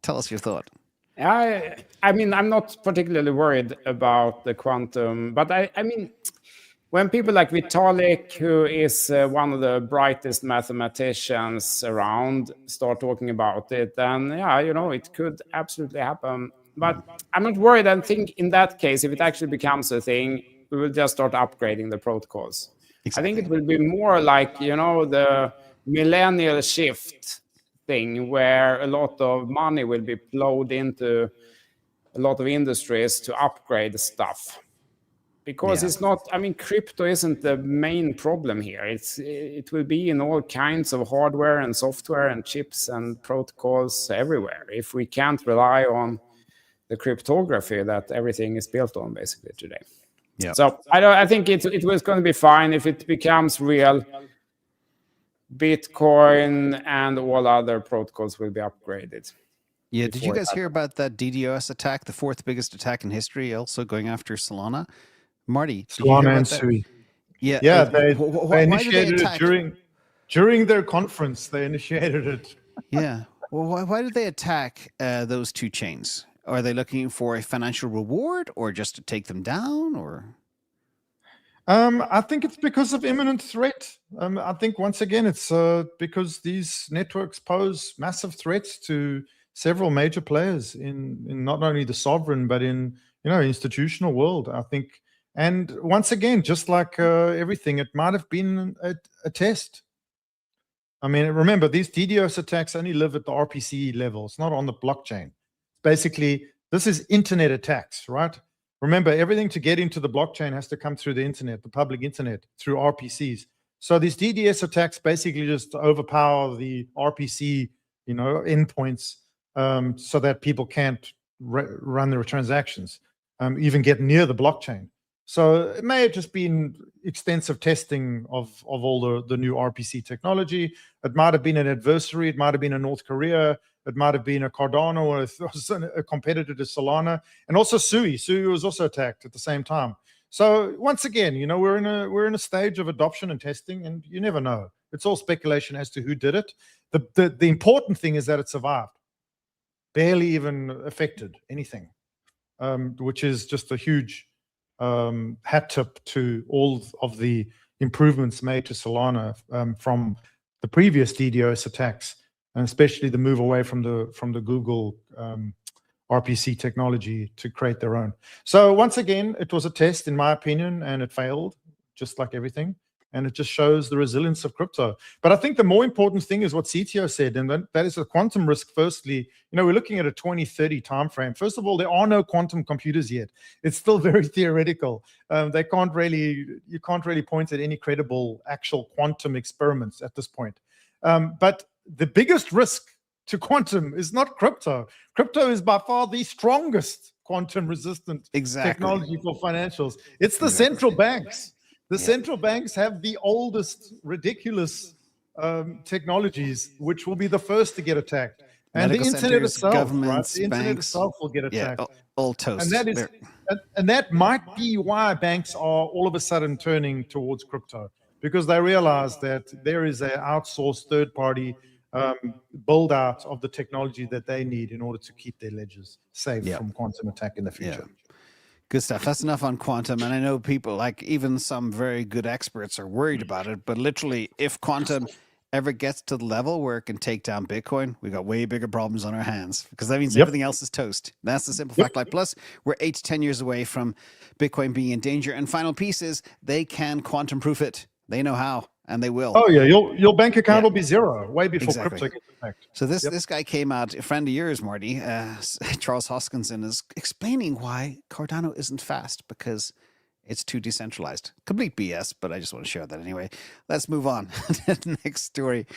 Tell us your thought. I mean, I'm not particularly worried about the quantum, but I mean, when people like Vitalik, who is one of the brightest mathematicians around, start talking about it, then yeah, it could absolutely happen. But I'm not worried. I think in that case, if it actually becomes a thing, we will just start upgrading the protocols. Exactly. I think it will be more like, the millennial shift thing where a lot of money will be flowed into a lot of industries to upgrade stuff. Because it's not, crypto isn't the main problem here. It will be in all kinds of hardware and software and chips and protocols everywhere. If we can't rely on the cryptography that everything is built on basically today. Yeah. So I think it was going to be fine if it becomes real. Bitcoin and all other protocols will be upgraded. Yeah. Did you guys hear about that DDoS attack, the fourth biggest attack in history, also going after Solana? Marty, did you hear Solana about and that? Sui. Yeah. Yeah, Why they did they initiated it attack? during their conference. They initiated it. Yeah. Well, why did they attack those two chains? Are they looking for a financial reward or just to take them down, or? I think it's because of imminent threat. I think once again, it's because these networks pose massive threats to several major players in not only the sovereign but in institutional world. I think, and once again, just like everything, it might have been a test. I mean, remember, these DDoS attacks only live at the RPC level. It's not on the blockchain. Basically, this is internet attacks, right? Remember, everything to get into the blockchain has to come through the internet, the public internet, through RPCs. So these DDoS attacks basically just overpower the RPC, endpoints, so that people can't run their transactions, even get near the blockchain. So it may have just been extensive testing of all the new RPC technology. It might have been an adversary. It might have been a North Korea. It might have been a Cardano or a competitor to Solana. And also Sui. Sui was also attacked at the same time. So once again, we're in a stage of adoption and testing, and you never know. It's all speculation as to who did it. The important thing is that it survived. Barely even affected anything, which is just a huge hat tip to all of the improvements made to Solana from the previous DDoS attacks, and especially the move away from the Google RPC technology to create their own. So once again, it was a test, in my opinion, and it failed, just like everything. And it just shows the resilience of crypto. But I think the more important thing is what CTO said, and that is the quantum risk. Firstly, we're looking at a 2030 timeframe. First of all, there are no quantum computers yet. It's still very theoretical. You can't really point at any credible actual quantum experiments at this point. But the biggest risk to quantum is not crypto. Crypto is by far the strongest quantum resistant technology for financials. It's the central banks. The central banks have the oldest, ridiculous technologies, which will be the first to get attacked. And Medical the internet centers, itself, governments, the internet banks, itself will get attacked. all toast. And that might be why banks are all of a sudden turning towards crypto, because they realize that there is an outsourced third-party build out of the technology that they need in order to keep their ledgers safe from quantum attack in the future. Good stuff. That's enough on quantum. And I know people, like even some very good experts, are worried about it. But literally, if quantum ever gets to the level where it can take down Bitcoin, we got way bigger problems on our hands, because that means everything else is toast. That's the simple fact. Like, plus, we're 8 to 10 years away from Bitcoin being in danger. And final piece is they can quantum proof it. They know how, and they will. Oh yeah, your bank account will be zero way before crypto gets attacked. So this guy came out, a friend of yours, Marty, Charles Hoskinson, is explaining why Cardano isn't fast, because it's too decentralized. Complete BS, but I just want to share that anyway. Let's move on to the next story.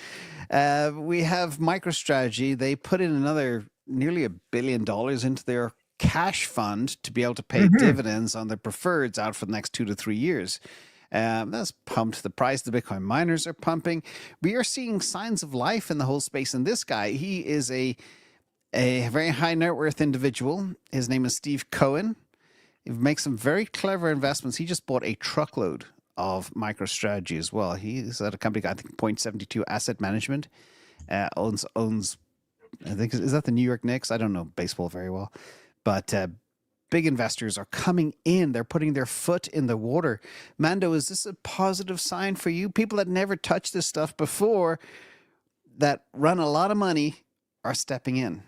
We have MicroStrategy. They put in another nearly $1 billion into their cash fund to be able to pay dividends on their preferreds out for the next 2 to 3 years. That's pumped the price. The Bitcoin miners are pumping. We are seeing signs of life in the whole space. And this guy, he is a very high net worth individual. His name is Steve Cohen. He makes some very clever investments. He just bought a truckload of MicroStrategy as well. He's at a company, I think, 0.72 Asset Management. Owns. I think, is that the New York Knicks? I don't know baseball very well, but big investors are coming in. They're putting their foot in the water. Mando, is this a positive sign for you? People that never touched this stuff before, that run a lot of money, are stepping in.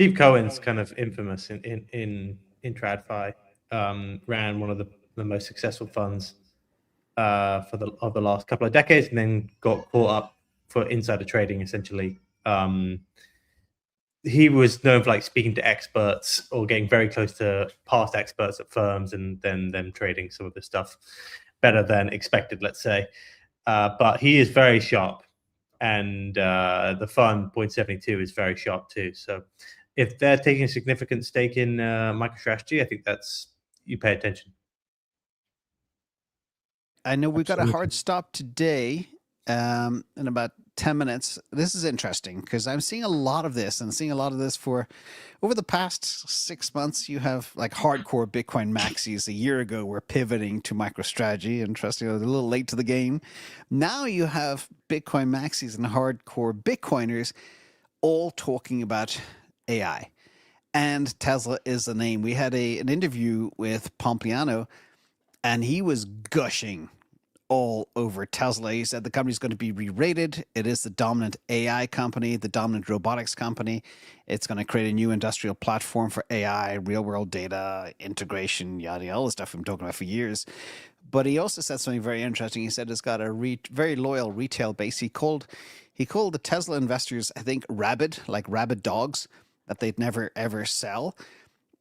Steve Cohen's kind of infamous in TradFi. Ran one of the most successful funds of the last couple of decades, and then got caught up for insider trading. Essentially, he was known for like speaking to experts or getting very close to past experts at firms, and then them trading some of the stuff better than expected, let's say. But he is very sharp, and the fund 0.72 is very sharp too. So if they're taking a significant stake in MicroStrategy, I think you pay attention. I know we've got a hard stop today in about 10 minutes. This is interesting because I'm seeing a lot of this and seeing a lot of this for over the past 6 months. You have like hardcore Bitcoin maxis a year ago were pivoting to MicroStrategy. Interesting, a little late to the game. Now you have Bitcoin maxis and hardcore Bitcoiners all talking about AI. And Tesla is the name. We had an interview with Pompliano, and he was gushing all over Tesla. He said the company's going to be re-rated. It is the dominant AI company, the dominant robotics company. It's going to create a new industrial platform for AI, real-world data, integration, yada, yada, all the stuff I'm talking about for years. But he also said something very interesting. He said it's got a very loyal retail base. He called the Tesla investors, I think, rabid, like rabid dogs that they'd never, ever sell.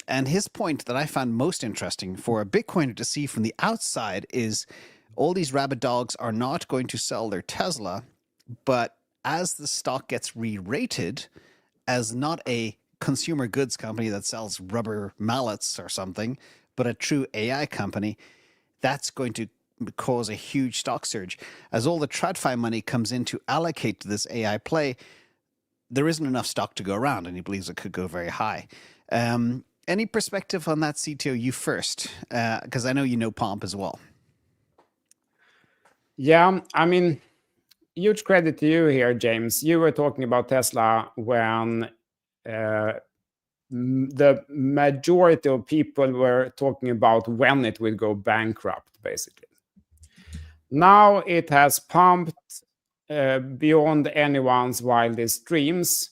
And his point that I found most interesting for a Bitcoiner to see from the outside is all these rabid dogs are not going to sell their Tesla, but as the stock gets re-rated as not a consumer goods company that sells rubber mallets or something, but a true AI company, that's going to cause a huge stock surge. As all the TradFi money comes in to allocate to this AI play, there isn't enough stock to go around, and he believes it could go very high. Any perspective on that, CTO? You first, because I know you know Pomp as well. Yeah, I mean, huge credit to you here, James. You were talking about Tesla when the majority of people were talking about when it will go bankrupt, basically. Now it has pumped beyond anyone's wildest dreams.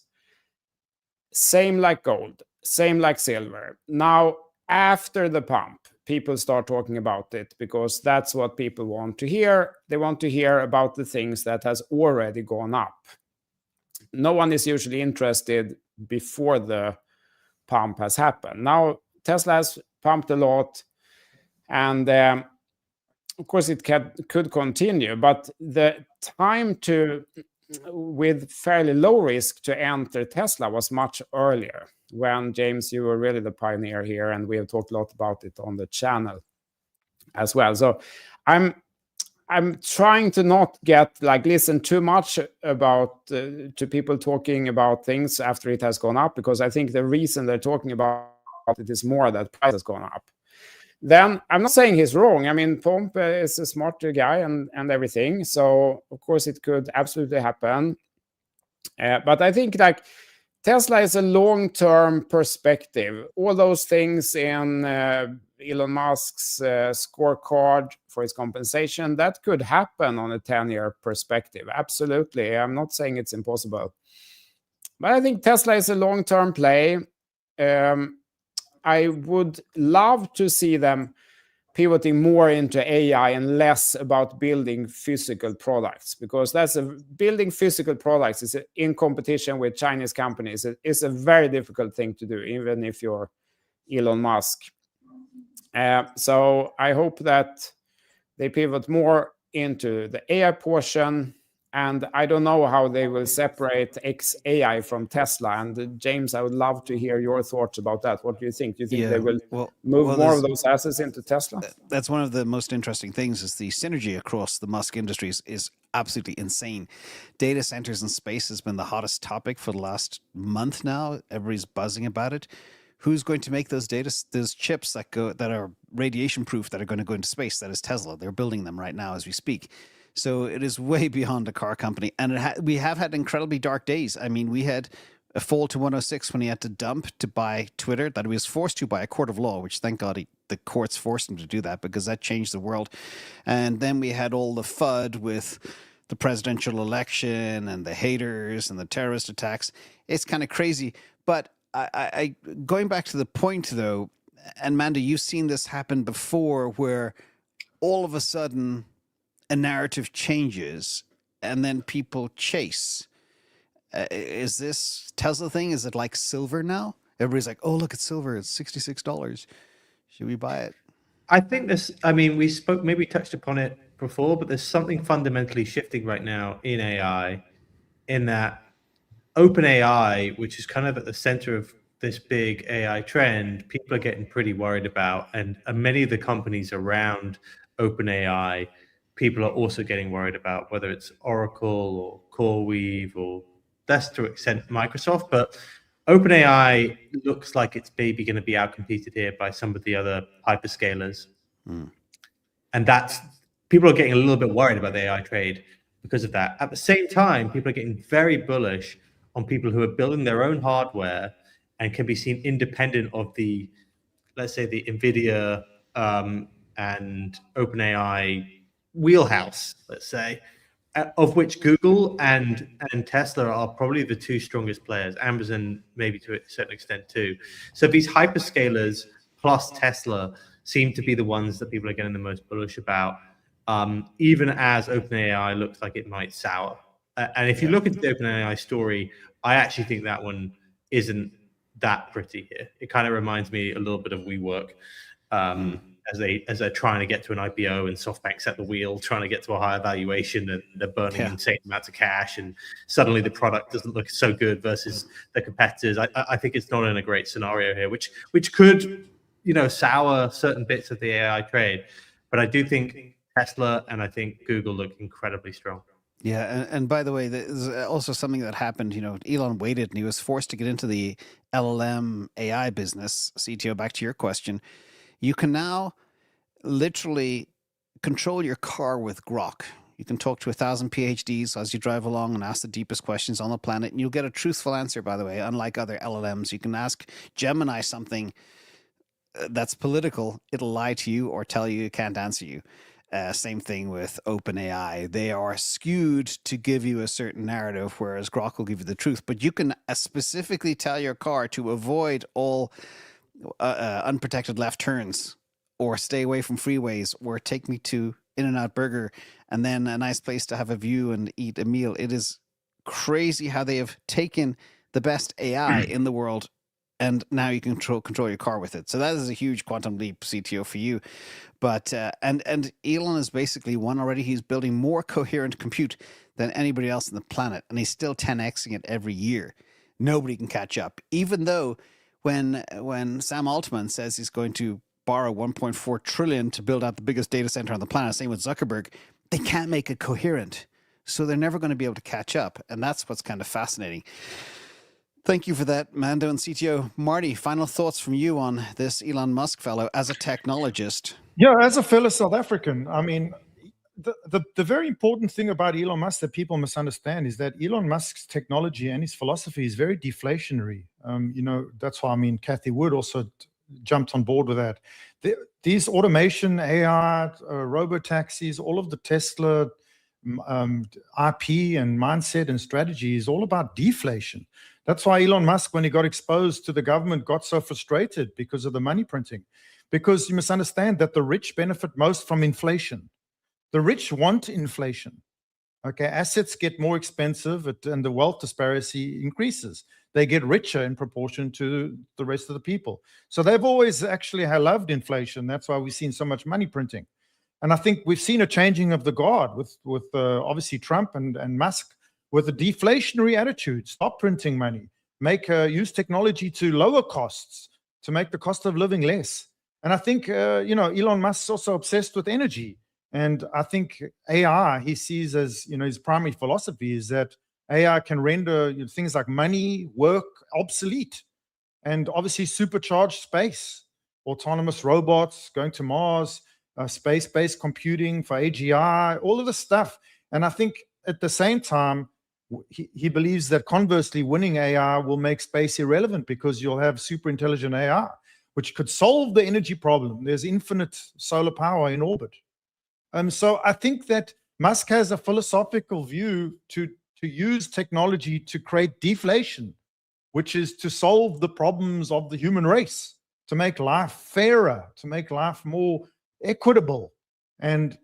Same like gold, same like silver. Now, after the pump, people start talking about it because that's what people want to hear. They want to hear about the things that has already gone up. No one is usually interested before the pump has happened. Now, Tesla has pumped a lot, and of course, it could continue, but the time with fairly low risk to enter Tesla was much earlier when, James, you were really the pioneer here, and we have talked a lot about it on the channel as well. So I'm trying to not listen too much about to people talking about things after it has gone up, because I think the reason they're talking about it is more that price has gone up. Then I'm not saying he's wrong. I mean, Pomp is a smarter guy and everything. So, of course, it could absolutely happen. But I think Tesla is a long-term perspective. All those things in Elon Musk's scorecard for his compensation, that could happen on a 10-year perspective. Absolutely. I'm not saying it's impossible. But I think Tesla is a long-term play. I would love to see them pivoting more into AI and less about building physical products, because building physical products is in competition with Chinese companies. It's a very difficult thing to do, even if you're Elon Musk. So I hope that they pivot more into the AI portion. And I don't know how they will separate XAI from Tesla. And James, I would love to hear your thoughts about that. What do you think? Do you think they will move more of those assets into Tesla? That's one of the most interesting things, is the synergy across the Musk industries is absolutely insane. Data centers and space has been the hottest topic for the last month now. Everybody's buzzing about it. Who's going to make those chips that are radiation proof, that are going to go into space? That is Tesla. They're building them right now as we speak. So it is way beyond a car company. And we have had incredibly dark days. I mean, we had a fall to 106 when he had to dump to buy Twitter, that he was forced to by a court of law, which thank God the courts forced him to do that, because that changed the world. And then we had all the FUD with the presidential election and the haters and the terrorist attacks. It's kind of crazy. But I going back to the point though, and Manda, you've seen this happen before, where all of a sudden a narrative changes and then people chase. Is this Tesla thing? Is it like silver now? Everybody's like, "Oh, look, it's silver. It's $66. Should we buy it?" I think this. I mean, we spoke, maybe touched upon it before, but there's something fundamentally shifting right now in AI, in that OpenAI, which is kind of at the center of this big AI trend, people are getting pretty worried about, and many of the companies around OpenAI, people are also getting worried about, whether it's Oracle or CoreWeave, or that's to an extent Microsoft, but OpenAI looks like it's maybe going to be outcompeted here by some of the other hyperscalers. And that's, people are getting a little bit worried about the AI trade because of that. At the same time, people are getting very bullish on people who are building their own hardware and can be seen independent of the, let's say, the NVIDIA and OpenAI wheelhouse, let's say, of which Google and Tesla are probably the two strongest players. Amazon maybe to a certain extent too. So these hyperscalers plus Tesla seem to be the ones that people are getting the most bullish about, even as OpenAI looks like it might sour. And if you look into the OpenAI story, I actually think that one isn't that pretty here. It kind of reminds me a little bit of WeWork, as they're trying to get to an IPO, and SoftBank's at the wheel trying to get to a higher valuation, and they're burning insane amounts of cash, and suddenly the product doesn't look so good versus the competitors. I think it's not in a great scenario here, which could, sour certain bits of the AI trade. But I do think Tesla and I think Google look incredibly strong. Yeah, and by the way, there's also something that happened. Elon waited and he was forced to get into the LLM AI business. CTO, back to your question. You can now literally control your car with Grok. You can talk to 1,000 PhDs as you drive along and ask the deepest questions on the planet, and you'll get a truthful answer, by the way, unlike other LLMs. You can ask Gemini something that's political. It'll lie to you or tell you it can't answer you. Same thing with OpenAI. They are skewed to give you a certain narrative, whereas Grok will give you the truth. But you can specifically tell your car to avoid all unprotected left turns, or stay away from freeways, or take me to In-N-Out Burger, and then a nice place to have a view and eat a meal. It is crazy how they have taken the best AI in the world, and now you can control your car with it. So that is a huge quantum leap, CTO, for you. But and Elon is basically one already. He's building more coherent compute than anybody else on the planet, and he's still 10xing it every year. Nobody can catch up, even though when Sam Altman says he's going to borrow 1.4 trillion to build out the biggest data center on the planet, same with Zuckerberg, they can't make it coherent. So they're never going to be able to catch up. And that's what's kind of fascinating. Thank you for that, Mando and CTO. Marty, final thoughts from you on this Elon Musk fellow as a technologist? Yeah, as a fellow South African, I mean, the very important thing about Elon Musk that people misunderstand is that Elon Musk's technology and his philosophy is very deflationary. That's why, Kathy Wood also jumped on board with that. These automation, AI, robo-taxis, all of the Tesla IP and mindset and strategy is all about deflation. That's why Elon Musk, when he got exposed to the government, got so frustrated because of the money printing. Because you must understand that the rich benefit most from inflation. The rich want inflation. Okay, assets get more expensive and the wealth disparity increases. They get richer in proportion to the rest of the people. So they've always actually loved inflation. That's why we've seen so much money printing. And I think we've seen a changing of the guard with obviously Trump and Musk, with a deflationary attitude. Stop printing money. Use technology to lower costs, to make the cost of living less. And I think, Elon Musk's also obsessed with energy. And I think AI, he sees as, his primary philosophy is that AI can render things like money, work, obsolete. And obviously supercharged space, autonomous robots going to Mars, space-based computing for AGI, all of this stuff. And I think at the same time, he believes that conversely, winning AI will make space irrelevant because you'll have super intelligent AI, which could solve the energy problem. There's infinite solar power in orbit. So I think that Musk has a philosophical view to use technology to create deflation, which is to solve the problems of the human race, to make life fairer, to make life more equitable. And,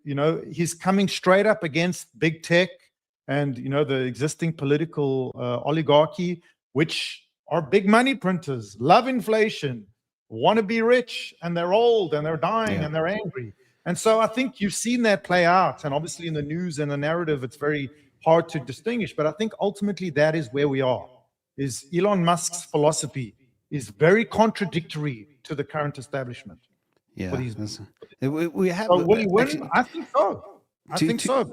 he's coming straight up against big tech and, the existing political oligarchy, which are big money printers, love inflation, want to be rich, and they're old and they're dying and they're angry. And so I think you've seen that play out. And obviously in the news and the narrative, it's very hard to distinguish. But I think ultimately that is where we are, is Elon Musk's philosophy is very contradictory to the current establishment. Yeah. We have. So will he win? I think so. I think so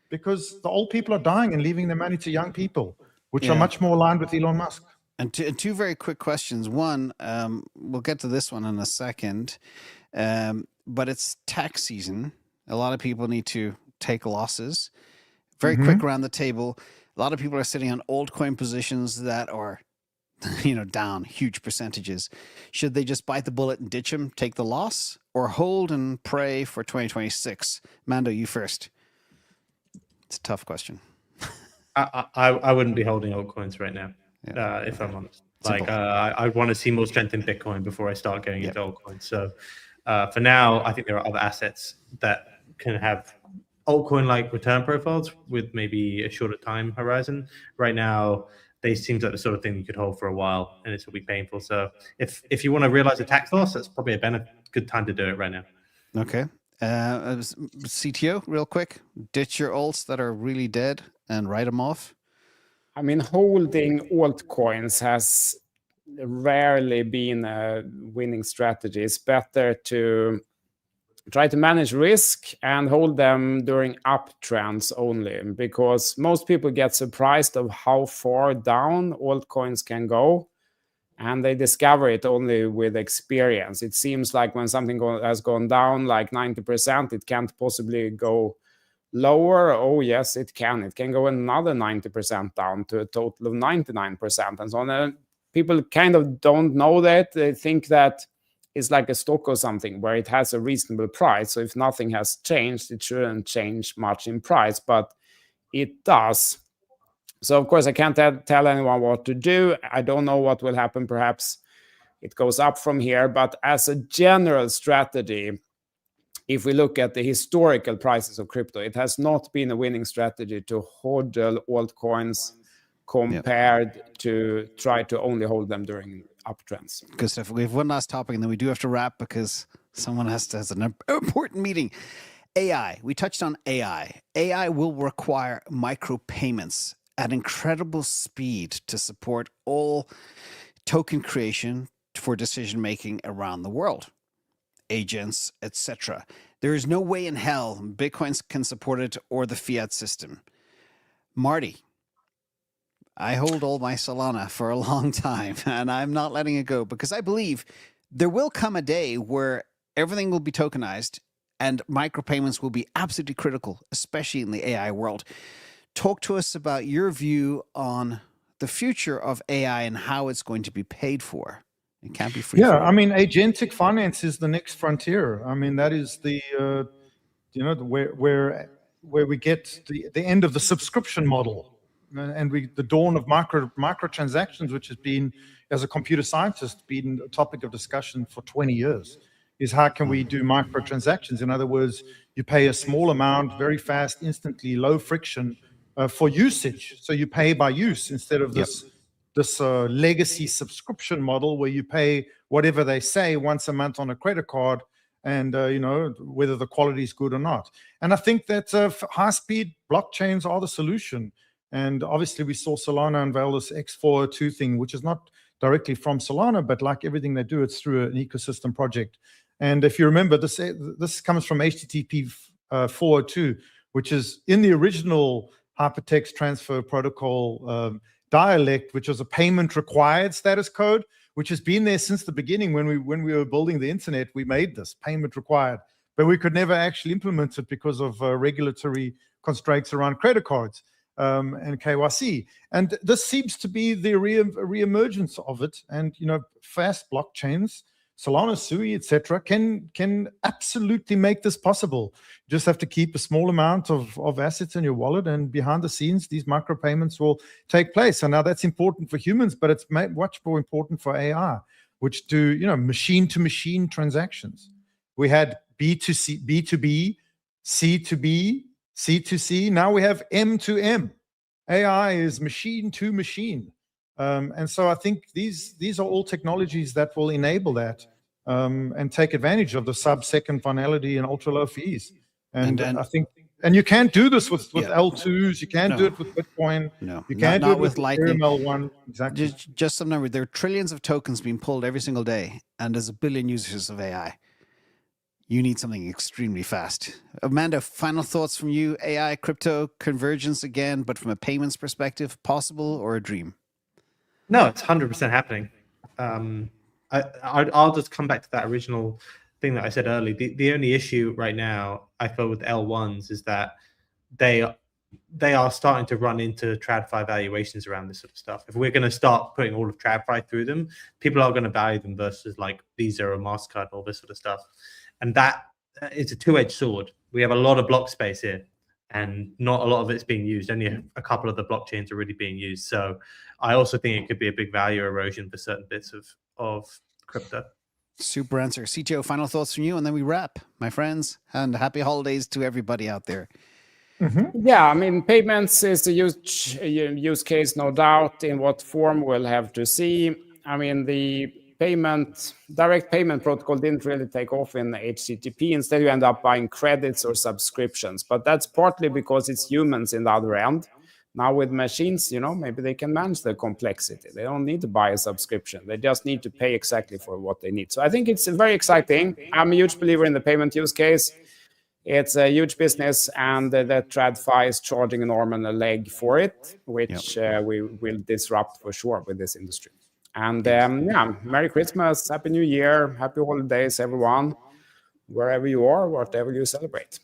because the old people are dying and leaving their money to young people, which are much more aligned with Elon Musk. And two very quick questions. One, we'll get to this one in a second, but it's tax season. A lot of people need to take losses. Very quick around the table. A lot of people are sitting on altcoin positions that are, down huge percentages. Should they just bite the bullet and ditch them, take the loss, or hold and pray for 2026? Mando, you first. It's a tough question. I wouldn't be holding altcoins right now, if I'm honest. I want to see more strength in Bitcoin before I start going into altcoins. So for now, I think there are other assets that can have altcoin-like return profiles with maybe a shorter time horizon. Right now, they seem like the sort of thing you could hold for a while, and it's will be painful. So if you want to realize a tax loss, that's probably a good time to do it right now. Okay. CTO, real quick, ditch your alts that are really dead and write them off. I mean, holding altcoins has rarely been a winning strategy. It's better to try to manage risk and hold them during uptrends only, because most people get surprised of how far down altcoins can go, and they discover it only with experience. It seems like when something has gone down like 90%, it can't possibly go lower. Oh yes, it can. It can go another 90% down to a total of 99% and so on. And people kind of don't know that. They think that it's like a stock or something where it has a reasonable price. So if nothing has changed, it shouldn't change much in price, but it does. So of course I can't tell anyone what to do. I don't know what will happen. Perhaps it goes up from here, but as a general strategy, if we look at the historical prices of crypto, it has not been a winning strategy to hodl altcoins compared to try to only hold them during uptrends. Good stuff. We have one last topic, and then we do have to wrap because someone has an important meeting. AI. We touched on AI. AI will require micropayments at incredible speed to support all token creation for decision making around the world. Agents, etc. There is no way in hell Bitcoins can support it or the fiat system. Marty, I hold all my Solana for a long time, and I'm not letting it go because I believe there will come a day where everything will be tokenized and micropayments will be absolutely critical, especially in the AI world. Talk to us about your view on the future of AI and how it's going to be paid for. It can't be free. Yeah, I mean, agentic finance is the next frontier. I mean, that is the where we get the end of the subscription model, and the dawn of microtransactions, which has been, as a computer scientist, been a topic of discussion for 20 years. Is how can we do microtransactions? In other words, you pay a small amount, very fast, instantly, low friction for usage. So you pay by use instead of this legacy subscription model where you pay whatever they say once a month on a credit card, and whether the quality is good or not. And I think that high-speed blockchains are the solution. And obviously, we saw Solana unveil this X402 thing, which is not directly from Solana, but like everything they do, it's through an ecosystem project. And if you remember, this comes from HTTP 402, which is in the original hypertext transfer protocol dialect, which was a payment required status code, which has been there since the beginning. When we were building the internet, we made this payment required, but we could never actually implement it because of regulatory constraints around credit cards and KYC. And this seems to be the re-emergence of it. And fast blockchains Solana, Sui, etc., can absolutely make this possible. You just have to keep a small amount of assets in your wallet, and behind the scenes, these micropayments will take place. And now that's important for humans, but it's much more important for AI, which do machine-to-machine transactions. We had B2C, B2B, C2B, C2C. Now we have M2M. AI is machine to machine. And so I think these are all technologies that will enable that and take advantage of the sub-second finality and ultra-low fees. And I think, and you can't do this with L2s. You can't do it with Bitcoin. No, you can't do it with Lightning. L1. Exactly. Just some number. There are trillions of tokens being pulled every single day, and there's 1 billion users of AI. You need something extremely fast. Amanda, final thoughts from you? AI, crypto, convergence again, but from a payments perspective, possible or a dream? No, it's 100% happening. I'll just come back to that original thing that I said earlier. The only issue right now, I feel, with L1s is that they are starting to run into TradFi valuations around this sort of stuff. If we're going to start putting all of TradFi through them, people are going to value them versus like Visa or MasterCard, all this sort of stuff. And that is a two-edged sword. We have a lot of block space here, and not a lot of it's being used. Only a couple of the blockchains are really being used. So I also think it could be a big value erosion for certain bits of crypto. Super answer. CTO, final thoughts from you, and then we wrap, my friends. And happy holidays to everybody out there. Mm-hmm. Yeah, I mean, payments is a huge use case, no doubt. In what form, we'll have to see. I mean, the direct payment protocol didn't really take off in HTTP. Instead, you end up buying credits or subscriptions. But that's partly because it's humans in the other end. Now with machines, maybe they can manage the complexity. They don't need to buy a subscription. They just need to pay exactly for what they need. So I think it's very exciting. I'm a huge believer in the payment use case. It's a huge business, and that TradFi is charging an arm and a leg for it, which we will disrupt for sure with this industry. And Merry Christmas, Happy New Year, Happy Holidays, everyone, wherever you are, whatever you celebrate.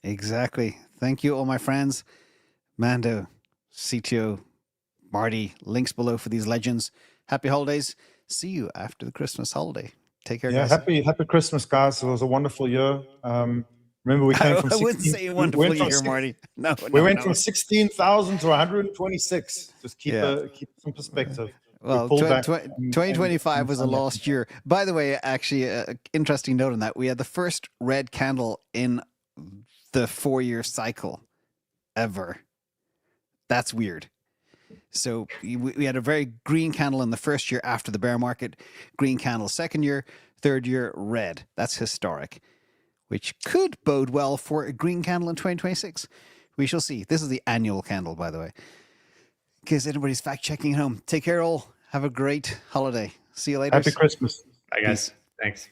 Exactly. Thank you, all my friends. Mando, CTO, Marty, links below for these legends. Happy holidays. See you after the Christmas holiday. Take care, guys. Happy Christmas, guys. It was a wonderful year. Remember, we came from 16, I wouldn't say a wonderful year, Marty. We went from 16,000 to 126. Just keep some perspective. Well, 2025 was a lost year. By the way, actually, interesting note on that. We had the first red candle in the 4-year cycle ever. That's weird. So we had a very green candle in the first year after the bear market, green candle second year, third year red. That's historic, which could bode well for a green candle in 2026. We shall see. This is the annual candle, by the way. In case anybody's fact checking at home. Take care, all. Have a great holiday. See you later. Happy Christmas. Bye, guys. Thanks.